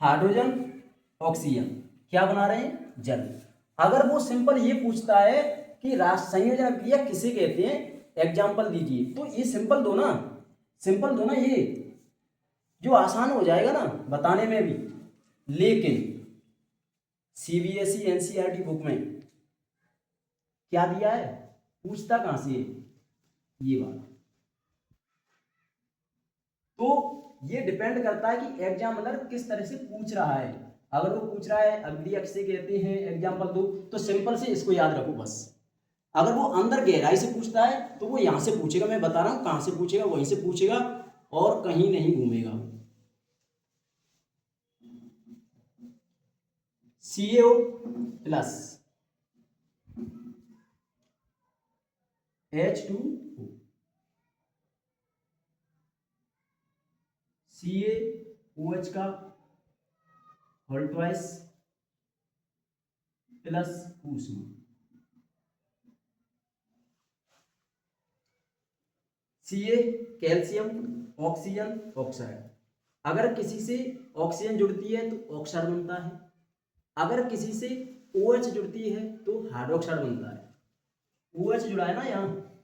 हाइड्रोजन ऑक्सीजन क्या बना रहे हैं, जल। अगर वो सिंपल ये पूछता है कि संयोजन अभिक्रिया किसे कहते हैं, एग्जाम्पल दीजिए, तो ये सिंपल दो ना, ये जो आसान हो जाएगा ना बताने में भी। लेकिन CBSE NCERT बुक में क्या दिया है, पूछता कहां से, ये बात। तो ये डिपेंड करता है कि एग्जामिनर किस तरह से पूछ रहा है। अगर वो पूछ रहा है अभिक्रिया किसे कहते हैं, एग्जाम्पल दो, तो सिंपल से इसको याद रखो बस। अगर वो अंदर गहराई से पूछता है तो वो यहां से पूछेगा, मैं बता रहा हूं कहां से पूछेगा, वहीं से पूछेगा और कहीं नहीं घूमेगा। CaO प्लस H2O, CaOH का होल ट्वाइस प्लस ऊष्मा, Ca कैल्शियम, ऑक्सीजन, ऑक्साइड। अगर किसी से ऑक्सीजन जुड़ती है तो ऑक्साइड बनता है, अगर किसी से OH जुड़ती है तो हाइड्रोक्साइड बनता है। OH जुड़ा है ना यहाँ,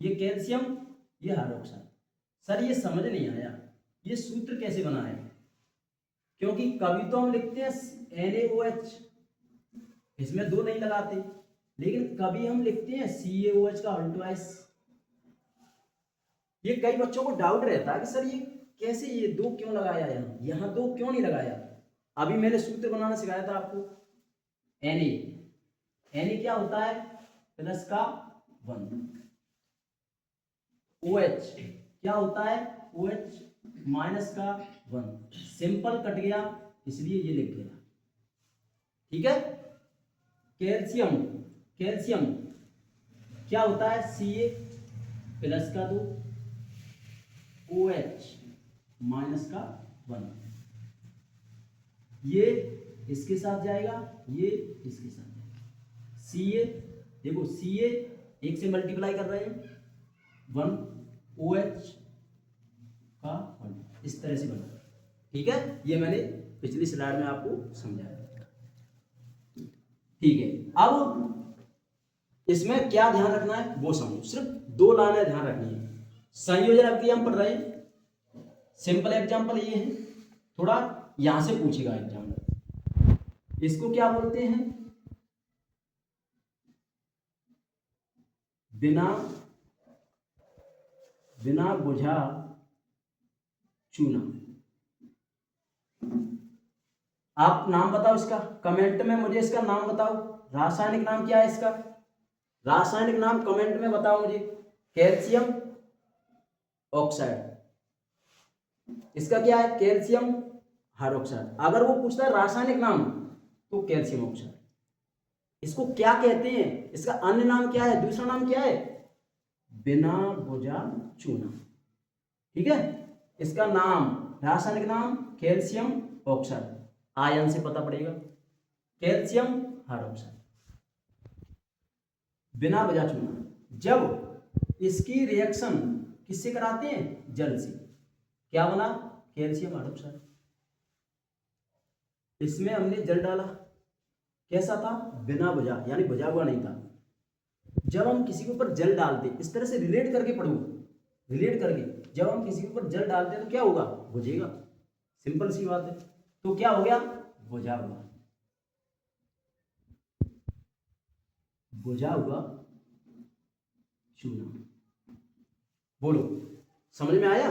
ये कैल्शियम, ये हाइड्रोक्साइड। सर ये समझ नहीं आया, ये सूत्र कैसे बना है? क्योंकि कभी तो हम लिखते हैं NaOH, इसमें 2 नहीं लगाते, लेकिन कभी हम लिखते हैं CaOH का होल ट्वाइस। ये कई बच्चों को डाउट रहता है कि सर ये कैसे, ये 2 क्यों लगाया, यहाँ 2 क्यों नहीं लगाया। अभी मैंने सूत्र बनाना सिखाया था आपको। Na क्या होता है, प्लस का 1। OH क्या होता है, OH माइनस का 1। सिंपल कट गया इसलिए ये लिख गया। ठीक है। कैल्शियम क्या होता है, Ca प्लस का 2, OH माइनस का 1। ये इसके साथ जाएगा, ये इसके साथ जाएगा। Ca देखो, Ca 1 से मल्टीप्लाई कर रहे हैं, 1 OH का 1, इस तरह से बना। ठीक है, ये मैंने पिछली स्लाइड में आपको समझाया। ठीक है, अब इसमें क्या ध्यान रखना है वो समझो। सिर्फ 2 लाइनें ध्यान रखनी है। संयोजन अभिक्रिया हम पढ़ रहे हैं, सिंपल एग्जांपल ये है, थोड़ा यहां से पूछेगा एग्जाम्पल। इसको क्या बोलते हैं, बिना बुझा चूना। आप नाम बताओ इसका, कमेंट में मुझे इसका नाम बताओ। रासायनिक नाम क्या है इसका, रासायनिक नाम कमेंट में बताओ मुझे। कैल्शियम ऑक्साइड, इसका क्या है, कैल्शियम हाइड्रोक्साइड। अगर वो पूछता है रासायनिक नाम तो कैल्शियम ऑक्साइड। इसको क्या कहते हैं, इसका अन्य नाम क्या है, दूसरा नाम क्या है, बिना बुझा चूना। ठीक है। इसका नाम, रासायनिक नाम कैल्शियम ऑक्साइड, आयन से पता पड़ेगा, कैल्शियम हाइड्रोक्साइड। बिना वजह चूना, जब इसकी रिएक्शन किससे कराते हैं, जल से, क्या बना, कैल्शियम हाइड्रोक्साइड। इसमें हमने जल डाला, कैसा था, बिना वजह, यानी बुझा हुआ नहीं था। जब हम किसी के ऊपर जल डालते, इस तरह से रिलेट करके पढ़ो, रिलेट करके, जब हम किसी के ऊपर जल डालते हैं तो क्या होगा, बुझेगा, सिंपल सी बात है। तो क्या हो गया, बुझा हुआ, बुझा हुआ चूना। बोलो, समझ में आया,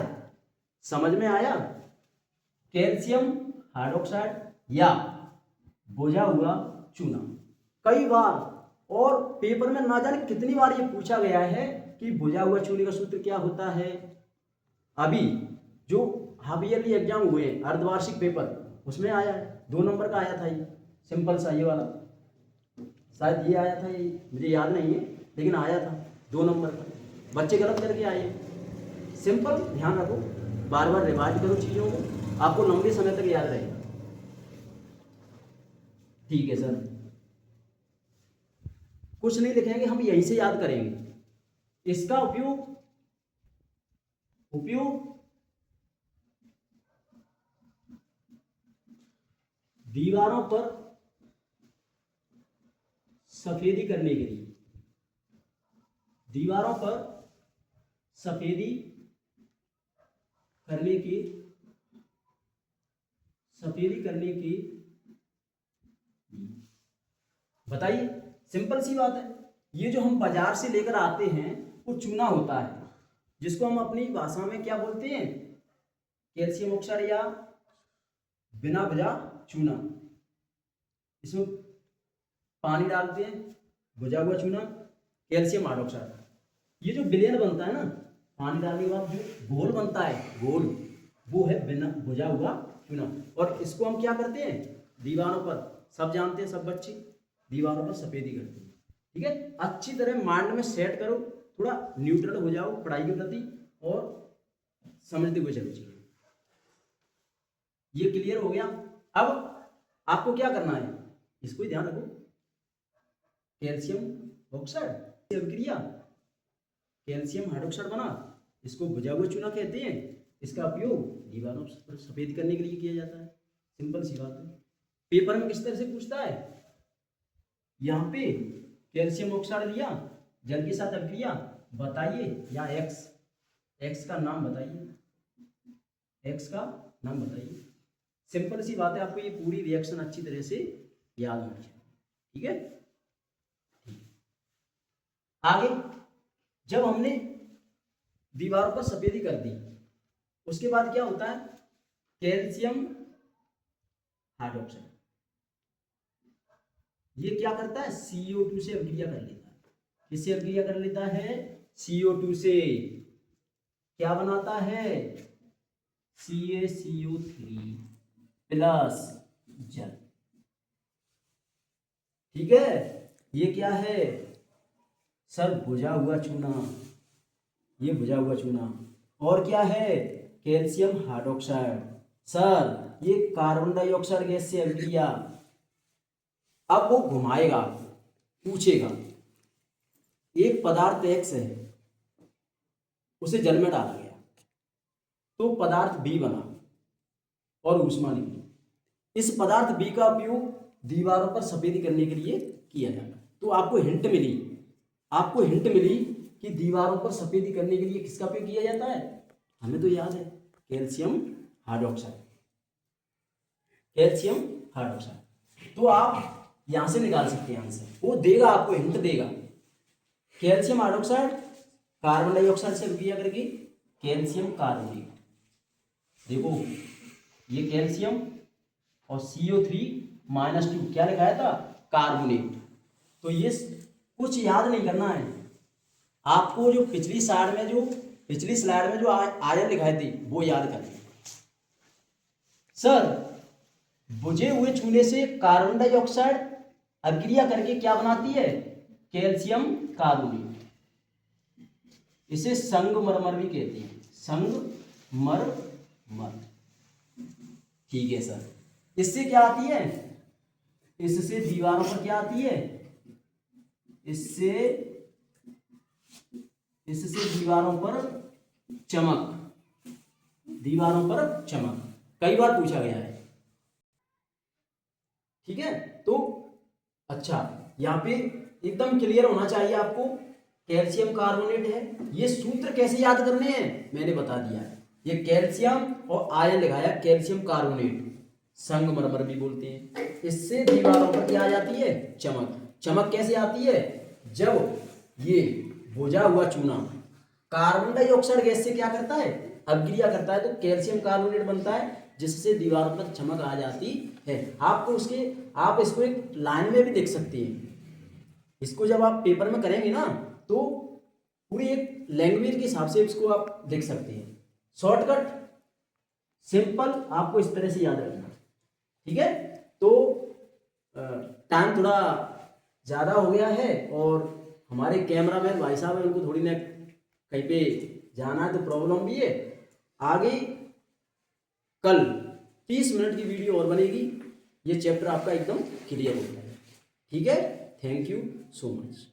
समझ में आया। कैल्शियम हाइड्रोक्साइड या बुझा हुआ चूना। कई बार और पेपर में ना जाने कितनी बार ये पूछा गया है कि बुझा हुआ चूने का सूत्र क्या होता है। अभी जो हाफ ईयरली एग्जाम हुए हैं, अर्धवार्षिक पेपर, उसमें आया है, 2 नंबर का आया था ये, सिंपल सा ये वाला, शायद ये आया था, ये मुझे याद नहीं है, लेकिन आया था 2 नंबर का। बच्चे गलत करके आए, सिंपल, ध्यान रखो, बार बार रिवाइज करो चीज़ों को, आपको लंबे समय तक याद रहेगा। ठीक है सर, कुछ नहीं लिखेंगे, हम यहीं से याद करेंगे। इसका उपयोग दीवारों पर सफेदी करने के लिए, दीवारों पर सफेदी करने की बताइए, सिंपल सी बात है। ये जो हम बाजार से लेकर आते हैं वो चूना होता है, जिसको हम अपनी भाषा में क्या बोलते हैं, कैल्शियम ऑक्साइड या बिना वजह चूना। इसमें पानी डालते हैं, बुझा हुआ चूना, कैल्शियम हाइड्रोक्साइड। ये जो विलयन बनता है ना, पानी डालने के बाद जो घोल बनता है, घोल, वो है बिना बुझा हुआ चूना। और इसको हम क्या करते हैं, दीवारों पर, सब जानते हैं, सब बच्चे दीवारों पर सफेदी करते हैं। ठीक है, अच्छी तरह माइंड में सेट करो, थोड़ा न्यूट्रल हो जाओ पढ़ाई के प्रति और समझते हुए चलो। ये क्लियर हो गया। अब आपको क्या करना है, इसको ही ध्यान रखो, कैल्शियम ऑक्साइड अभिक्रिया, कैल्शियम हाइड्रोक्साइड बना, इसको बुझा हुआ चूना कहते हैं। इसका उपयोग दीवारों पर सफेद करने के लिए किया जाता है, सिंपल सी बात है। पेपर में किस तरह से पूछता है, यहाँ पे कैल्शियम ऑक्साइड लिया, जल के साथ अभिक्रिया बताइए, या एक्स का नाम बताइए, एक्स का नाम बताइए, सिंपल सी बात है। आपको ये पूरी रिएक्शन अच्छी तरह से याद होनी चाहिए। ठीक है, आगे जब हमने दीवारों पर सफेदी कर दी, उसके बाद क्या होता है, कैल्शियम हाइड्रोक्साइड ये क्या करता है, CO2 से अभिक्रिया कर लेता है। किससे अभिक्रिया कर लेता है, CO2 से। क्या बनाता है, CaCO3 प्लस जल। ठीक है, ये क्या है सर, बुझा हुआ चूना, ये बुझा हुआ चूना। और क्या है, कैल्शियम हाइड्रोक्साइड। सर ये कार्बन डाइऑक्साइड गैस से अभिक्रिया। अब वो घुमाएगा, पूछेगा, एक पदार्थ X है, उसे जल में डाला गया तो पदार्थ B बना और ऊष्मा निकली। इस पदार्थ B का उपयोग दीवारों पर सफेदी करने के लिए किया जाता है। तो आपको हिंट मिली कि दीवारों पर सफेदी करने के लिए किसका उपयोग किया जाता है, हमें तो याद है, कैल्शियम हाइड्रोक्साइड, कैल्शियम हाइड्रोक्साइड। तो आप यहां से निकाल सकते हैं आंसर, वो देगा आपको, हिंट देगा। कैल्शियम हाइड्रोक्साइड कार्बन डाइऑक्साइड से अभिक्रिया करके कैल्शियम कार्बोनेट। देखो ये कैल्शियम और CO3-2 क्या लिखाया था, कार्बोनेट। तो ये कुछ याद नहीं करना है आपको, जो पिछली स्लाइड में जो आयन लिखाए थे वो याद करना। सर बुझे हुए चूने से कार्बन डाइऑक्साइड अभिक्रिया करके क्या बनाती है, कैल्शियम कार्बोनेट। इसे संगमरमर भी कहते हैं, संगमरमर। मरमर। ठीक है सर। इससे क्या आती है, इससे दीवारों पर क्या आती है, इससे दीवारों पर चमक, दीवारों पर चमक कई बार पूछा गया है। ठीक है, तो अच्छा यहाँ पे एकदम क्लियर होना चाहिए आपको, कैल्शियम कार्बोनेट है। ये सूत्र कैसे याद करने हैं मैंने बता दिया, ये कैल्शियम और आयन लिखाया, कैल्शियम कार्बोनेट, संगमरमर भी बोलते हैं। इससे दीवारों पर क्या आ जाती है, चमक। चमक कैसे आती है, जब ये बुझा हुआ चूना कार्बन डाइऑक्साइड गैस से क्या करता है, अभिक्रिया करता है, तो कैल्शियम कार्बोनेट बनता है, जिससे दीवारों पर चमक आ जाती है। आपको उसके, आप इसको एक लाइन में भी देख सकते हैं। इसको जब आप पेपर में करेंगे ना, तो पूरी एक लैंग्वेज के हिसाब से इसको आप देख सकते हैं। शॉर्टकट सिंपल आपको इस तरह से याद रखना। ठीक है, तो टाइम थोड़ा ज़्यादा हो गया है, और हमारे कैमरामैन भाई साहब हैं, उनको थोड़ी ना कहीं पे जाना है तो प्रॉब्लम भी है। आगे कल 30 मिनट की वीडियो और बनेगी, ये चैप्टर आपका एकदम क्लियर हो जाएगा। ठीक है, थैंक यू सो मच।